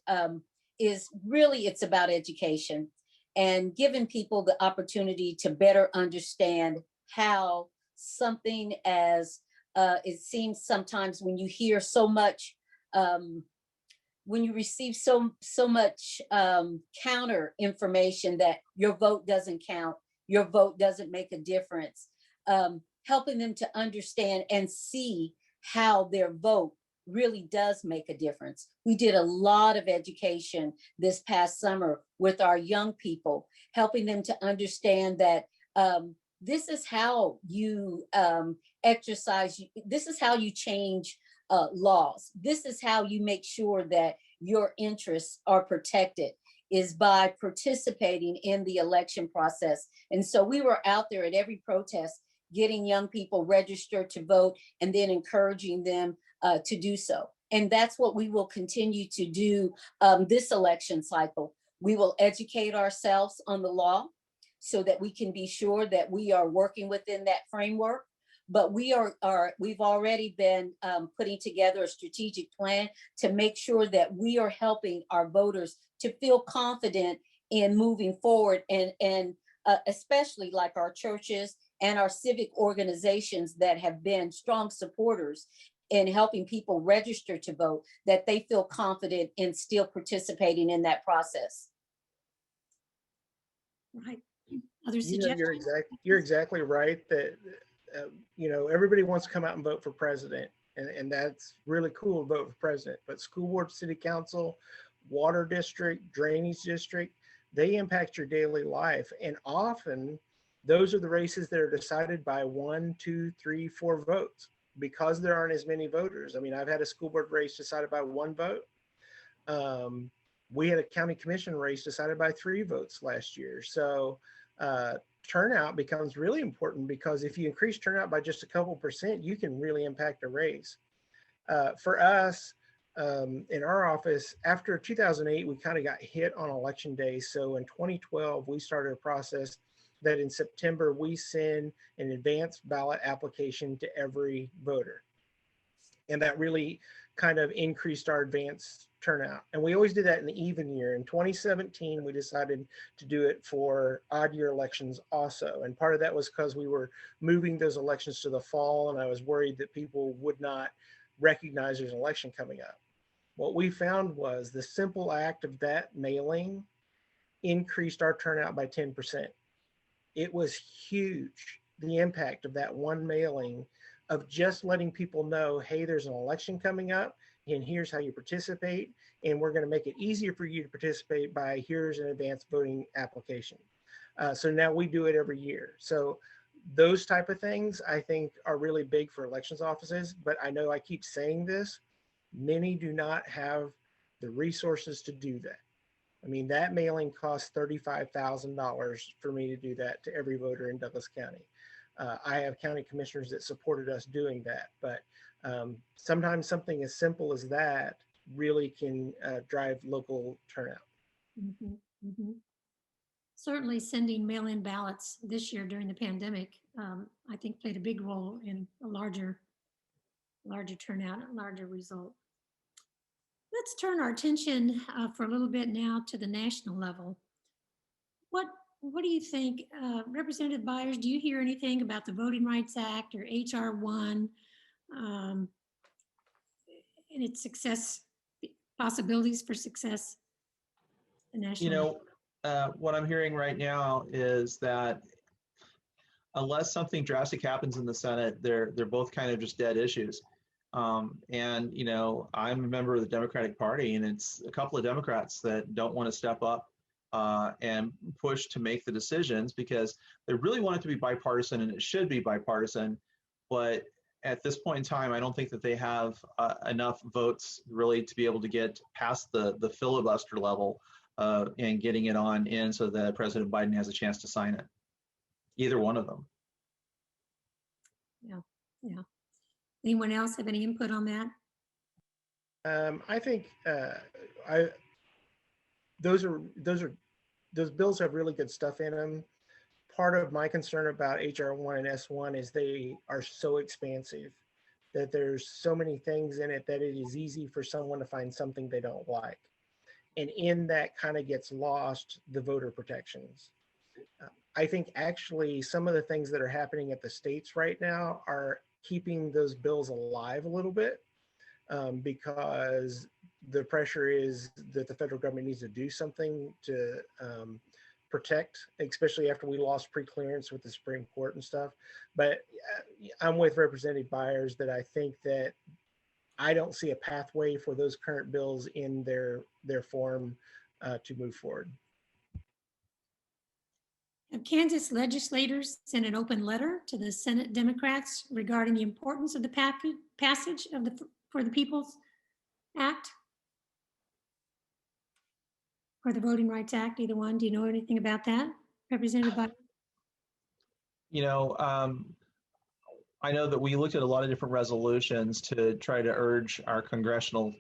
Speaker 6: Is really, it's about education and giving people the opportunity to better understand how something as it seems sometimes when you hear so much, when you receive so much counter information that your vote doesn't count, your vote doesn't make a difference, helping them to understand and see how their vote really does make a difference. We did a lot of education this past summer with our young people, helping them to understand that this is how you exercise, this is how you change laws. This is how you make sure that your interests are protected, is by participating in the election process. And so we were out there at every protest, getting young people registered to vote and then encouraging them to do so. And that's what we will continue to do this election cycle. We will educate ourselves on the law so that we can be sure that we are working within that framework. But we've already been putting together a strategic plan to make sure that we are helping our voters to feel confident in moving forward, and especially like our churches and our civic organizations that have been strong supporters in helping people register to vote, that they feel confident in still participating in that process.
Speaker 2: Right. Other suggestions?
Speaker 5: You're exactly right that you know, everybody wants to come out and vote for president, and that's really cool to vote for president. But school board, city council, water district, drainage district, they impact your daily life. And often those are the races that are decided by 1, 2, 3, 4 votes because there aren't as many voters. I mean, I've had a school board race decided by 1 vote. We had a county commission race decided by 3 votes last year. So turnout becomes really important because if you increase turnout by just a couple percent, you can really impact a race. For us, in our office, after 2008, we kind of got hit on election day. So in 2012, we started a process that in September, we send an advanced ballot application to every voter. And that really kind of increased our advanced turnout. And we always did that in the even year. In 2017, we decided to do it for odd year elections also. And part of that was because we were moving those elections to the fall, and I was worried that people would not recognize there's an election coming up. What we found was the simple act of that mailing increased our turnout by 10%. It was huge, the impact of that one mailing of just letting people know, hey, there's an election coming up and here's how you participate. And we're going to make it easier for you to participate by here's an advanced voting application. So now we do it every year. So those type of things I think are really big for elections offices, but I know I keep saying this, many do not have the resources to do that. I mean, that mailing costs $35,000 for me to do that to every voter in Douglas County. I have county commissioners that supported us doing that, but sometimes something as simple as that really can drive local turnout.
Speaker 2: Mm-hmm, mm-hmm. Certainly sending mail-in ballots this year during the pandemic, I think played a big role in a larger turnout, a larger result. Let's turn our attention for a little bit now to the national level. What do you think, Representative Byers, do you hear anything about the Voting Rights Act or HR1 and its success, possibilities for success? The national
Speaker 4: what I'm hearing right now is that unless something drastic happens in the Senate, they're both kind of just dead issues. And I'm a member of the Democratic Party, and it's a couple of Democrats that don't want to step up and push to make the decisions because they really want it to be bipartisan, and it should be bipartisan. But at this point in time, I don't think that they have enough votes really to be able to get past the filibuster level and getting it on in so that President Biden has a chance to sign it. Either one of them.
Speaker 2: Yeah. Anyone else have any input on that?
Speaker 5: I think those bills have really good stuff in them. Part of my concern about HR1 and S1 is they are so expansive that there's so many things in it that it is easy for someone to find something they don't like. And in that kind of gets lost the voter protections. I think actually some of the things that are happening at the states right now are keeping those bills alive a little bit because the pressure is that the federal government needs to do something to protect, especially after we lost pre-clearance with the Supreme Court and stuff. But I'm with Representative Byers that I think that I don't see a pathway for those current bills in their form to move forward.
Speaker 2: Have Kansas legislators sent an open letter to the Senate Democrats regarding the importance of the passage of the For the People's Act or the Voting Rights Act, either one? Do you know anything about that, Representative Byers?
Speaker 4: I know that we looked at a lot of different resolutions to try to urge our congressional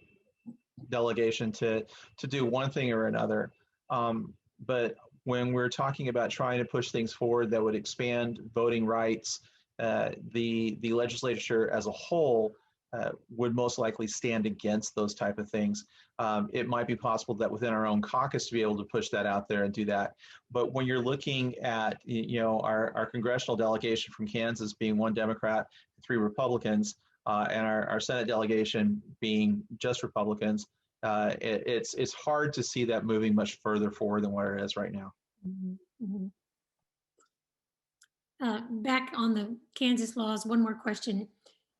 Speaker 4: delegation to do one thing or another. But when we're talking about trying to push things forward that would expand voting rights, the legislature as a whole would most likely stand against those type of things. It might be possible that within our own caucus to be able to push that out there and do that. But when you're looking at our congressional delegation from Kansas being 1 Democrat, 3 Republicans, and our Senate delegation being just Republicans, it's hard to see that moving much further forward than where it is right now.
Speaker 2: Mm-hmm. Back on the Kansas laws, one more question.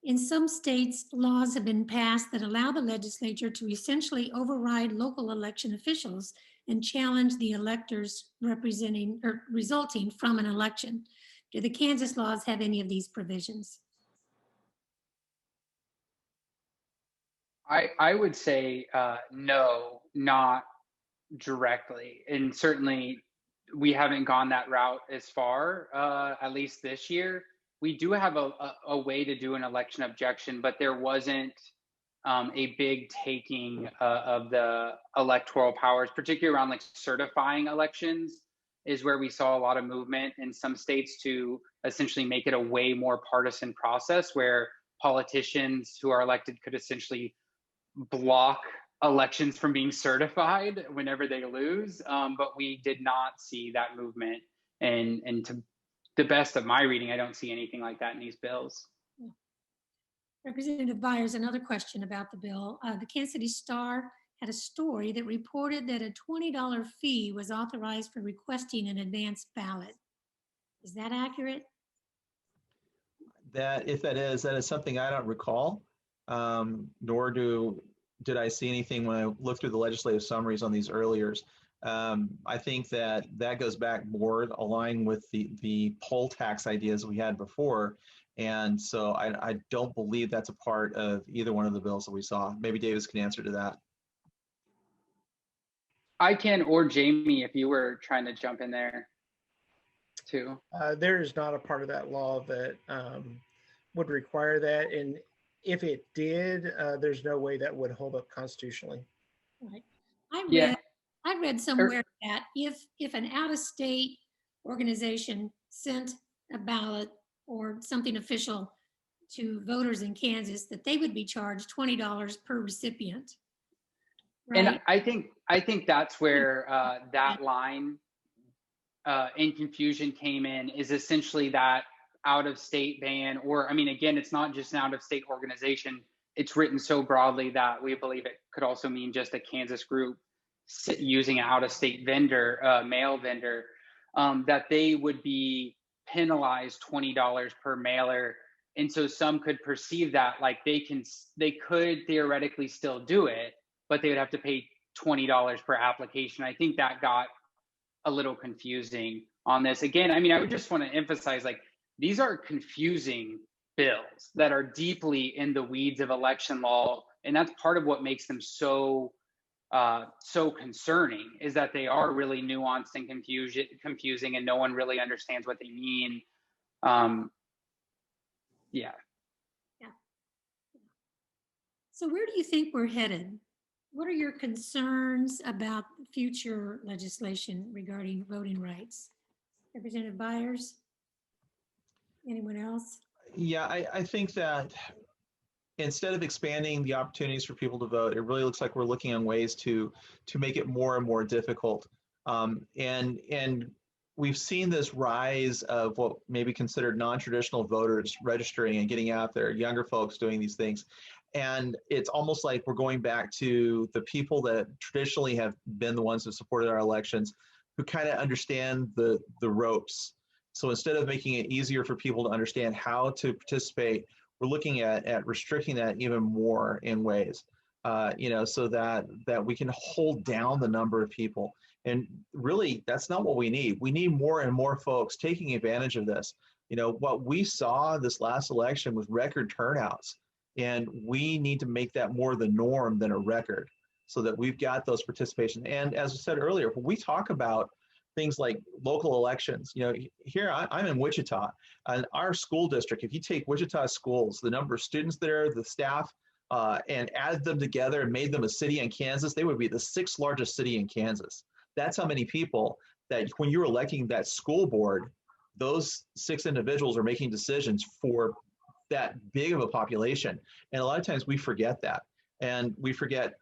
Speaker 2: In some states, laws have been passed that allow the legislature to essentially override local election officials and challenge the electors representing or resulting from an election. Do the Kansas laws have any of these provisions?
Speaker 3: I would say no, not directly. And certainly we haven't gone that route as far, at least this year. We do have a way to do an election objection, but there wasn't a big taking of the electoral powers, particularly around like certifying elections, is where we saw a lot of movement in some states to essentially make it a way more partisan process where politicians who are elected could essentially block elections from being certified whenever they lose. But we did not see that movement. And to the best of my reading, I don't see anything like that in these bills.
Speaker 2: Representative Byers, another question about the bill. The Kansas City Star had a story that reported that a $20 fee was authorized for requesting an advance ballot. Is that accurate?
Speaker 4: If that is something I don't recall, nor did I see anything when I looked through the legislative summaries on these earlier. I think that goes back more aligned with the poll tax ideas we had before. And so I don't believe that's a part of either one of the bills that we saw. Maybe Davis can answer to that.
Speaker 3: I can, or Jamie, if you were trying to jump in there too.
Speaker 5: There is not a part of that law that would require that. And if it did, there's no way that would hold up constitutionally.
Speaker 2: Right. I read somewhere that if an out-of-state organization sent a ballot or something official to voters in Kansas, that they would be charged $20 per recipient. Right?
Speaker 3: And I think that's where that line in confusion came in, is essentially that out-of-state ban, or I mean, again, it's not just an out-of-state organization. It's written so broadly that we believe it could also mean just a Kansas group using an out-of-state vendor, mail vendor, that they would be penalized $20 per mailer. And so some could perceive that like they could theoretically still do it, but they would have to pay $20 per application. I think that got a little confusing on this. Again, I mean, I would just want to emphasize, like, these are confusing bills that are deeply in the weeds of election law. And that's part of what makes them so concerning, is that they are really nuanced and confusing, and no one really understands what they mean. Yeah.
Speaker 2: So where do you think we're headed? What are your concerns about future legislation regarding voting rights? Representative Byers? Anyone else?
Speaker 4: Yeah, I think that instead of expanding the opportunities for people to vote, it really looks like we're looking on ways to make it more and more difficult. And we've seen this rise of what may be considered non-traditional voters registering and getting out there, younger folks doing these things. And it's almost like we're going back to the people that traditionally have been the ones who supported our elections, who kind of understand the ropes. So instead of making it easier for people to understand how to participate, we're looking at restricting that even more in ways, so that we can hold down the number of people. And really, that's not what we need. We need more and more folks taking advantage of this. What we saw this last election was record turnouts, and we need to make that more the norm than a record, so that we've got those participation. And as I said earlier, when we talk about things like local elections, here I'm in Wichita, and our school district, if you take Wichita schools, the number of students there, the staff, and added them together and made them a city in Kansas, they would be the 6th largest city in Kansas. That's how many people that when you're electing that school board, those 6 individuals are making decisions for that big of a population. And a lot of times we forget that. And we forget,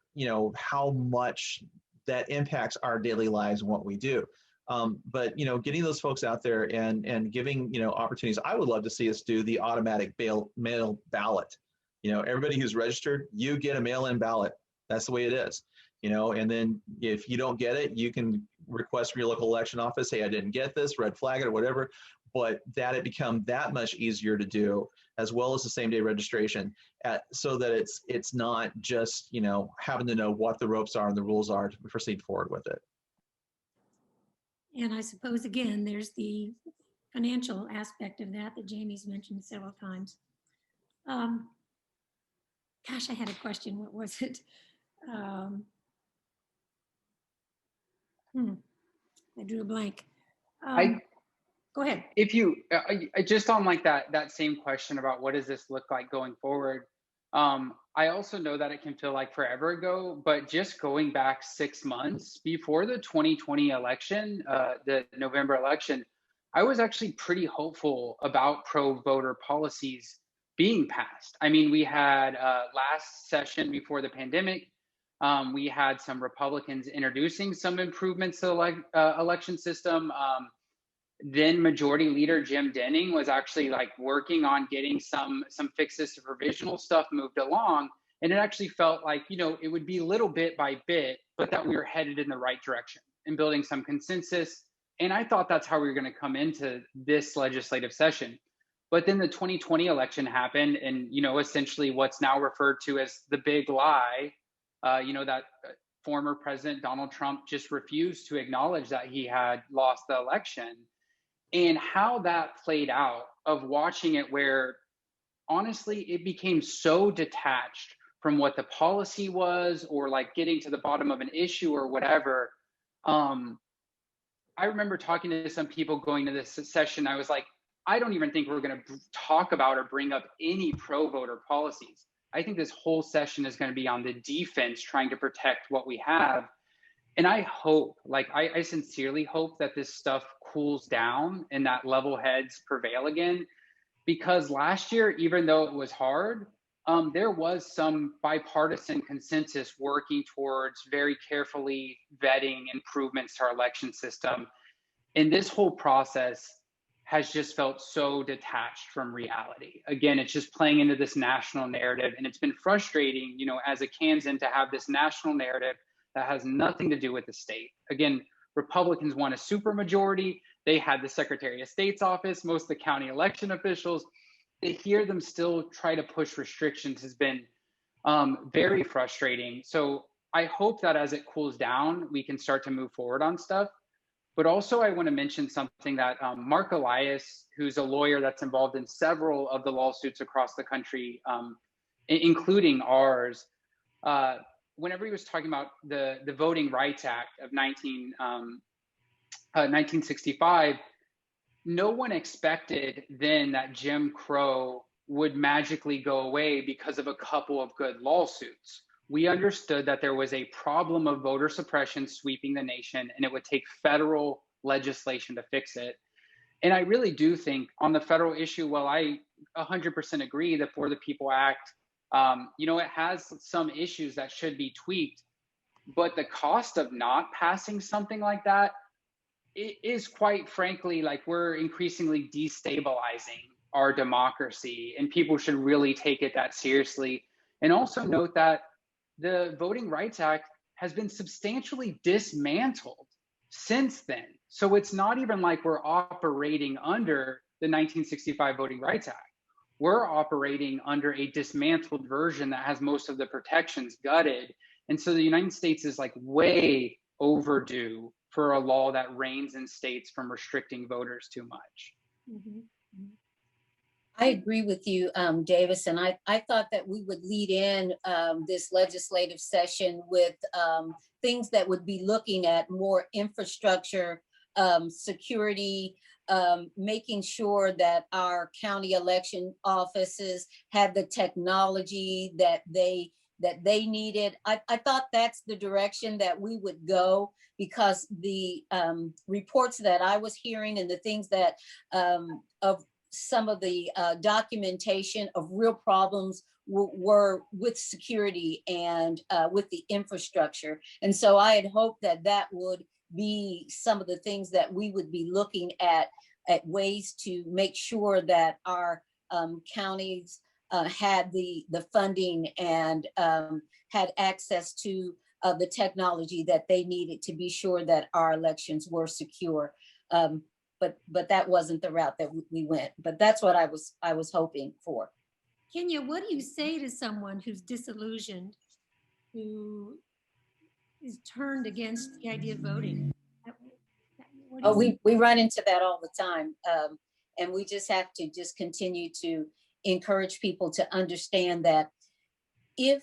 Speaker 4: how much that impacts our daily lives and what we do. But getting those folks out there and giving opportunities. I would love to see us do the automatic mail ballot. Everybody who's registered, you get a mail-in ballot. That's the way it is. And then if you don't get it, you can request from your local election office, hey, I didn't get this, red flag it or whatever, but that it become that much easier to do, as well as the same day registration, so that it's not just, you know, having to know what the ropes are and the rules are to proceed forward with it.
Speaker 2: And I suppose, again, there's the financial aspect of that Jamie's mentioned several times. Gosh, I had a question. What was it? I drew a blank. Go ahead.
Speaker 3: If you just on like that same question about what does this look like going forward, I also know that it can feel like forever ago, but just going back 6 months before the 2020 election, the November election, I was actually pretty hopeful about pro-voter policies being passed. I mean, we had last session before the pandemic, we had some Republicans introducing some improvements to the election system. Then Majority Leader Jim Denning was actually like working on getting some fixes to provisional stuff moved along. And it actually felt like, you know, it would be little bit by bit, but that we were headed in the right direction and building some consensus. And I thought that's how we were going to come into this legislative session. But then the 2020 election happened, and, you know, essentially what's now referred to as the big lie, you know, that former President Donald Trump just refused to acknowledge that he had lost the election. And how that played out, of watching it, where honestly it became so detached from what the policy was, or like getting to the bottom of an issue or whatever. I remember talking to some people going to this session. I was like, I don't even think we're going to talk about or bring up any pro-voter policies. I think this whole session is going to be on the defense, trying to protect what we have. And I hope, like, I sincerely hope that this stuff cools down and that level heads prevail again. Because last year, even though it was hard, there was some bipartisan consensus working towards very carefully vetting improvements to our election system. And this whole process has just felt so detached from reality. Again, it's just playing into this national narrative. And it's been frustrating, you know, as a Kansan, to have this national narrative that has nothing to do with the state. Again, Republicans won a supermajority. They had the Secretary of State's office, most of the county election officials. To hear them still try to push restrictions has been very frustrating. So I hope that as it cools down, we can start to move forward on stuff. But also I want to mention something that Mark Elias, who's a lawyer that's involved in several of the lawsuits across the country, including ours, whenever he was talking about the Voting Rights Act of 1965, no one expected then that Jim Crow would magically go away because of a couple of good lawsuits. We understood that there was a problem of voter suppression sweeping the nation, and it would take federal legislation to fix it. And I really do think on the federal issue, well, I 100% agree that For the People Act, you know, it has some issues that should be tweaked, but the cost of not passing something like that, it is quite frankly, like, we're increasingly destabilizing our democracy, and people should really take it that seriously. And also note that the Voting Rights Act has been substantially dismantled since then. So it's not even like we're operating under the 1965 Voting Rights Act. We're operating under a dismantled version that has most of the protections gutted. And so the United States is like way overdue for a law that reins in states from restricting voters too much.
Speaker 2: Mm-hmm.
Speaker 6: I agree with you, Davis, and I thought that we would lead in this legislative session with things that would be looking at more infrastructure, security, making sure that our county election offices had the technology that they needed. I thought that's the direction that we would go, because the reports that I was hearing and the things that of some of the documentation of real problems were with security and with the infrastructure. And so I had hoped that that would be some of the things that we would be looking at ways to make sure that our counties had the funding and had access to the technology that they needed to be sure that our elections were secure. But that wasn't the route that we went. But that's what I was hoping for.
Speaker 2: Kenya, what do you say to someone who's disillusioned, who is turned against the idea of voting? What do
Speaker 6: Oh,
Speaker 2: you
Speaker 6: we run into that all the time. And we just have to just continue to encourage people to understand that if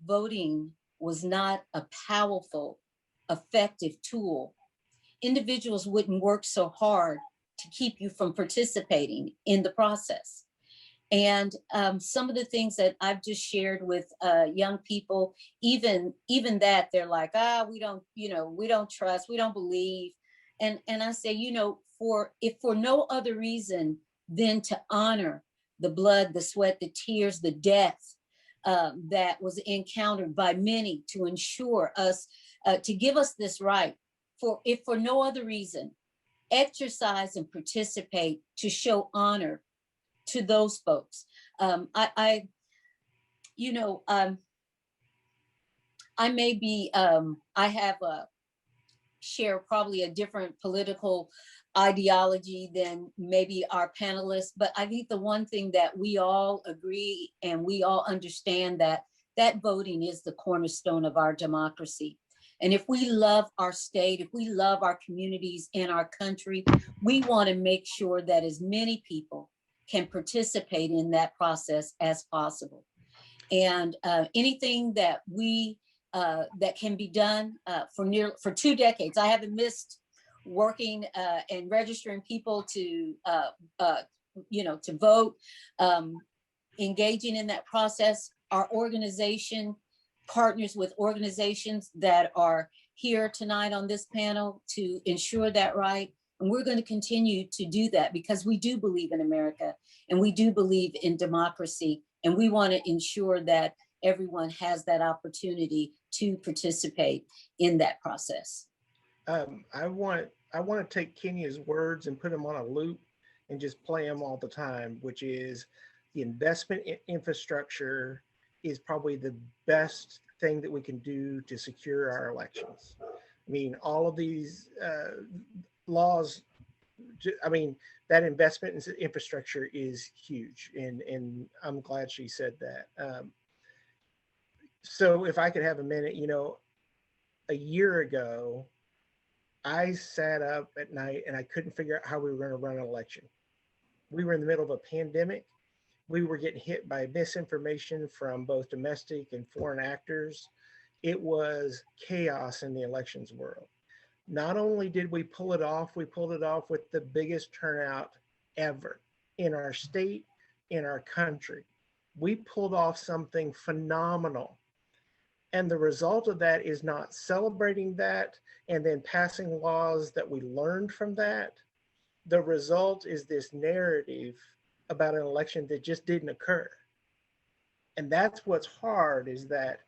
Speaker 6: voting was not a powerful, effective tool, individuals wouldn't work so hard to keep you from participating in the process. And some of the things that I've just shared with young people, even that, they're like, we don't trust, we don't believe. And I say, if for no other reason than to honor the blood, the sweat, the tears, the death that was encountered by many to ensure us, to give us this right, if for no other reason, exercise and participate to show honor to those folks. I may be, I have share probably a different political ideology than maybe our panelists, but I think the one thing that we all agree and we all understand that voting is the cornerstone of our democracy. And if we love our state, if we love our communities and our country, we want to make sure that as many people can participate in that process as possible. And anything that that can be done for 2 decades. I haven't missed working and registering people to vote, engaging in that process. Our organization partners with organizations that are here tonight on this panel to ensure that right. And we're going to continue to do that because we do believe in America and we do believe in democracy. And we want to ensure that everyone has that opportunity to participate in that process.
Speaker 5: I want to take Kenya's words and put them on a loop and just play them all the time, which is the investment in infrastructure is probably the best thing that we can do to secure our elections. I mean, all of these laws, I mean, that investment in infrastructure is huge. And I'm glad she said that. So if I could have a minute, a year ago, I sat up at night and I couldn't figure out how we were going to run an election. We were in the middle of a pandemic. We were getting hit by misinformation from both domestic and foreign actors. It was chaos in the elections world. Not only did we pull it off, we pulled it off with the biggest turnout ever in our state, in our country. We pulled off something phenomenal. And the result of that is not celebrating that and then passing laws that we learned from that. The result is this narrative about an election that just didn't occur. And that's what's hard is that,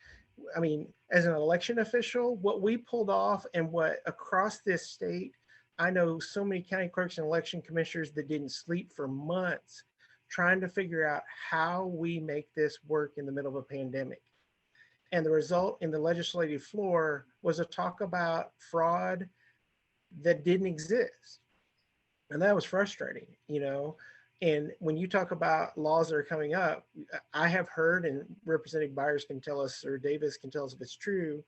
Speaker 5: I mean, as an election official, what we pulled off and what across this state, I know so many county clerks and election commissioners that didn't sleep for months trying to figure out how we make this work in the middle of a pandemic. And the result in the legislative floor was a talk about fraud that didn't exist. And that was frustrating, And when you talk about laws that are coming up, I have heard, and Representative Byers can tell us, or Davis can tell us if it's true,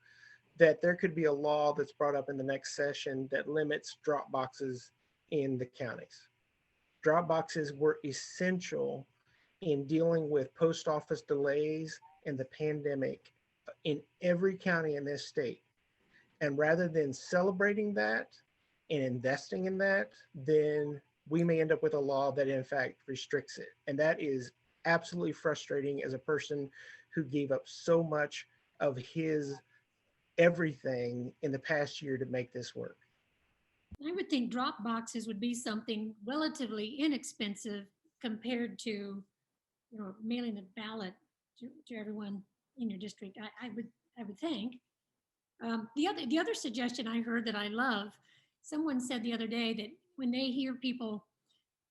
Speaker 5: that there could be a law that's brought up in the next session that limits drop boxes in the counties. Drop boxes were essential in dealing with post office delays and the pandemic in every county in this state. And rather than celebrating that and investing in that, then we may end up with a law that in fact restricts it. And that is absolutely frustrating as a person who gave up so much of his everything in the past year to make this work.
Speaker 2: I would think drop boxes would be something relatively inexpensive compared to, mailing a ballot to everyone in your district. I would think. The other suggestion I heard that I love, someone said the other day that when they hear people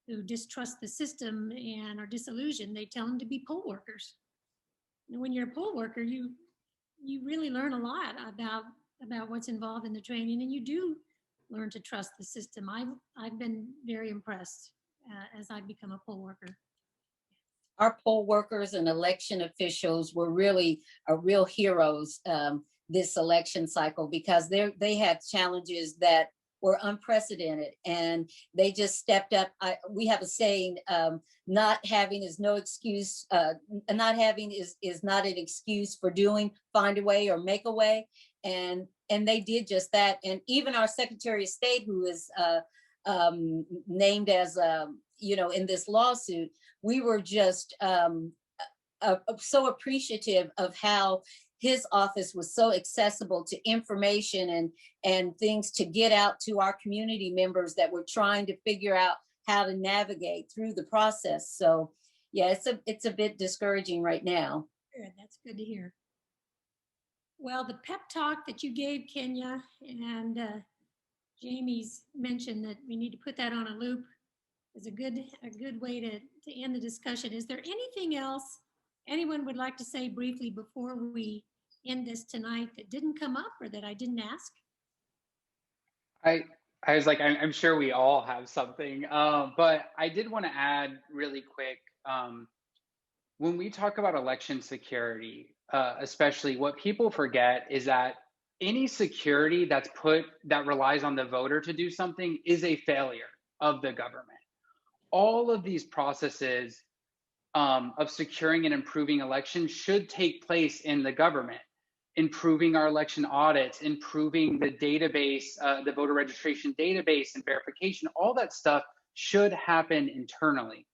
Speaker 2: who distrust the system and are disillusioned, they tell them to be poll workers. And when you're a poll worker, you you really learn a lot about what's involved in the training, and you do learn to trust the system. I've been very impressed as I've become a poll worker.
Speaker 6: Our poll workers and election officials were really real heroes this election cycle, because they had challenges that were unprecedented, and they just stepped up. We have a saying, not having is no excuse, not having is not an excuse for doing, find a way or make a way. And they did just that. And even our Secretary of State, who is named as, in this lawsuit, we were just so appreciative of how his office was so accessible to information and things to get out to our community members that were trying to figure out how to navigate through the process. So yeah, it's a bit discouraging right now.
Speaker 2: Good, that's good to hear. Well, the pep talk that you gave, Kenya, and Jamie's mentioned that we need to put that on a loop is a good way to end the discussion. Is there anything else anyone would like to say briefly before we end this tonight that didn't come up or that I didn't ask?
Speaker 3: I was like, I'm sure we all have something, but I did want to add really quick. When we talk about election security, especially, what people forget is that any security that relies on the voter to do something is a failure of the government. All of these processes of securing and improving elections should take place in the government. Improving our election audits, improving the database, the voter registration database and verification, all that stuff should happen internally.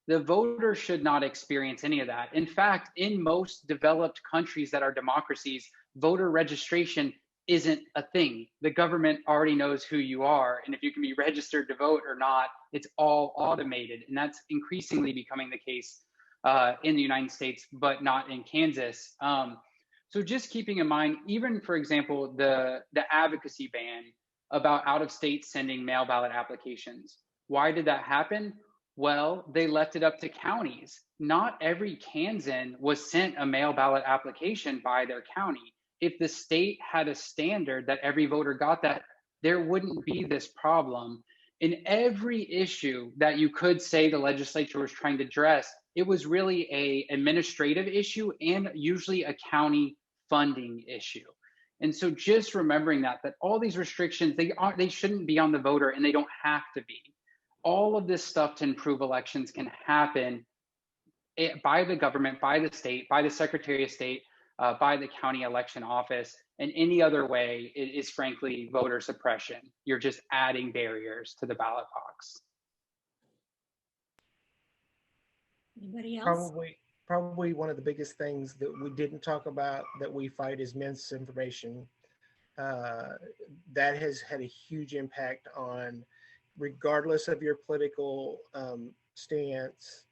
Speaker 3: The voter should not experience any of that. In fact, in most developed countries that are democracies, voter registration isn't a thing. The government already knows who you are, and if you can be registered to vote or not, it's all automated. And that's increasingly becoming the case in the United States, but not in Kansas. So just keeping in mind, even for example, the advocacy ban about out-of-state sending mail ballot applications. Why did that happen? Well, they left it up to counties. Not every Kansan was sent a mail ballot application by their county. If the state had a standard that every voter got that, there wouldn't be this problem. In every issue that you could say the legislature was trying to address, it was really an administrative issue and usually a county funding issue. And so just remembering that all these restrictions, they shouldn't be on the voter, and they don't have to be. All of this stuff to improve elections can happen by the government, by the state, by the Secretary of State, by the county election office, and any other way is frankly voter suppression. You're just adding barriers to the ballot box.
Speaker 2: Anybody else?
Speaker 5: Probably one of the biggest things that we didn't talk about that we fight is misinformation. That has had a huge impact on, regardless of your political stance,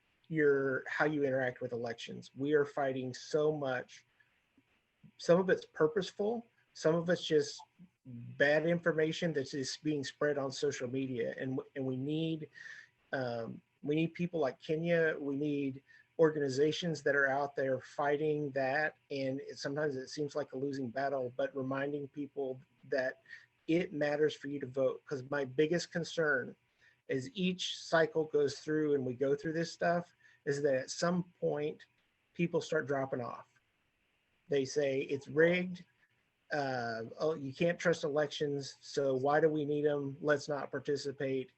Speaker 5: how you interact with elections. We are fighting so much. Some of it's purposeful, some of it's just bad information that's just being spread on social media, and we need people like Kenya. We need organizations that are out there fighting that, and sometimes it seems like a losing battle, but reminding people that it matters for you to vote. Because my biggest concern as each cycle goes through and we go through this stuff is that at some point people start dropping off. They say it's rigged. Oh, you can't trust elections, so why do we need them? Let's not participate.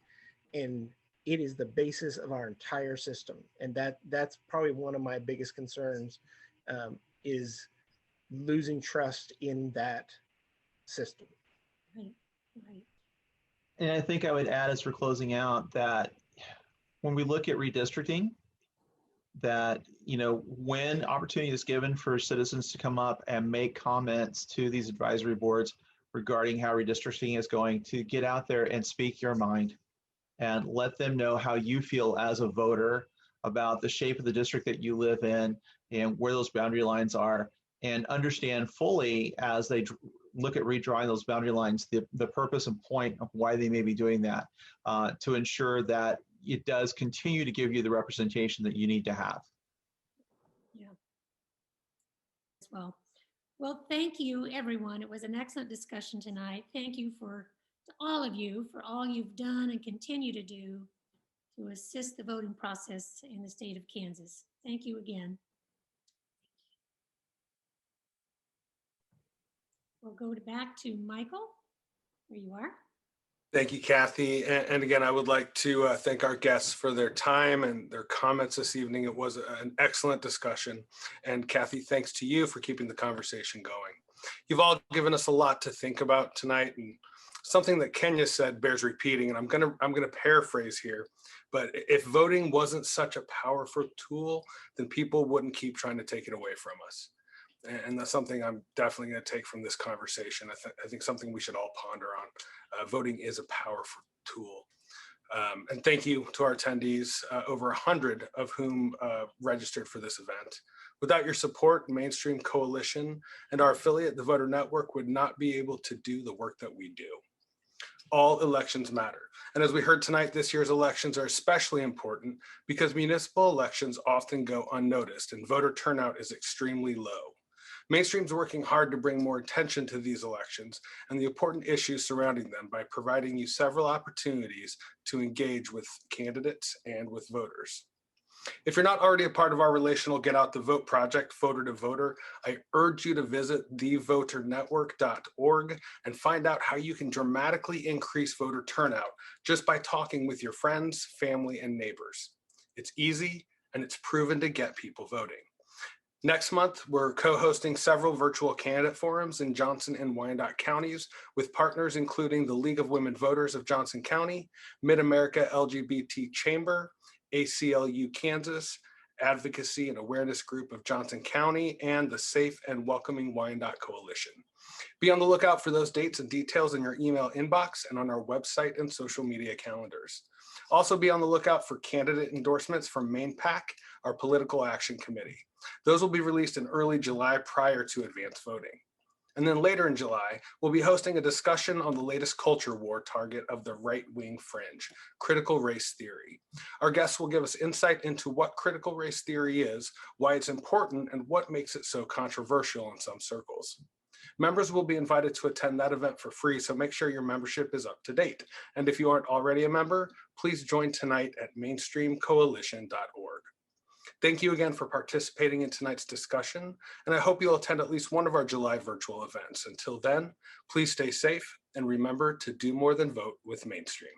Speaker 5: And it is the basis of our entire system. And that's probably one of my biggest concerns, is losing trust in that system.
Speaker 2: Right.
Speaker 4: And I think I would add, as we're closing out, that when we look at redistricting, that, when opportunity is given for citizens to come up and make comments to these advisory boards regarding how redistricting is going, to get out there and speak your mind and let them know how you feel as a voter about the shape of the district that you live in and where those boundary lines are, and understand fully as they look at redrawing those boundary lines, the purpose and point of why they may be doing that, to ensure that it does continue to give you the representation that you need to have.
Speaker 2: Yeah. Well, Well, thank you, everyone. It was an excellent discussion tonight. Thank you to all of you for all you've done and continue to do to assist the voting process in the state of Kansas. Thank you again. We'll go back to Michael, where you are.
Speaker 1: Thank you, Kathy. And again, I would like to thank our guests for their time and their comments this evening. It was an excellent discussion. And Kathy, thanks to you for keeping the conversation going. You've all given us a lot to think about tonight, and something that Kenya said bears repeating, and I'm gonna paraphrase here, but if voting wasn't such a powerful tool, then people wouldn't keep trying to take it away from us. And that's something I'm definitely going to take from this conversation. I think something we should all ponder on. Voting is a powerful tool. And thank you to our attendees, over 100 of whom registered for this event. Without your support, Mainstream Coalition and our affiliate, the Voter Network, would not be able to do the work that we do. All elections matter. And as we heard tonight, this year's elections are especially important because municipal elections often go unnoticed and voter turnout is extremely low. Mainstream's working hard to bring more attention to these elections and the important issues surrounding them by providing you several opportunities to engage with candidates and with voters. If you're not already a part of our relational Get Out the Vote project, Voter to Voter, I urge you to visit thevoternetwork.org and find out how you can dramatically increase voter turnout just by talking with your friends, family, and neighbors. It's easy and it's proven to get people voting. Next month, we're co-hosting several virtual candidate forums in Johnson and Wyandotte counties with partners including the League of Women Voters of Johnson County, Mid-America LGBT Chamber, ACLU Kansas, Advocacy and Awareness Group of Johnson County, and the Safe and Welcoming Wyandotte Coalition. Be on the lookout for those dates and details in your email inbox and on our website and social media calendars. Also be on the lookout for candidate endorsements from MainPAC, our political action committee. Those will be released in early July prior to advance voting. And then later in July, we'll be hosting a discussion on the latest culture war target of the right-wing fringe, critical race theory. Our guests will give us insight into what critical race theory is, why it's important, and what makes it so controversial in some circles. Members will be invited to attend that event for free, so make sure your membership is up to date. And if you aren't already a member, please join tonight at mainstreamcoalition.org. Thank you again for participating in tonight's discussion, and I hope you'll attend at least one of our July virtual events. Until then, please stay safe and remember to do more than vote with Mainstream.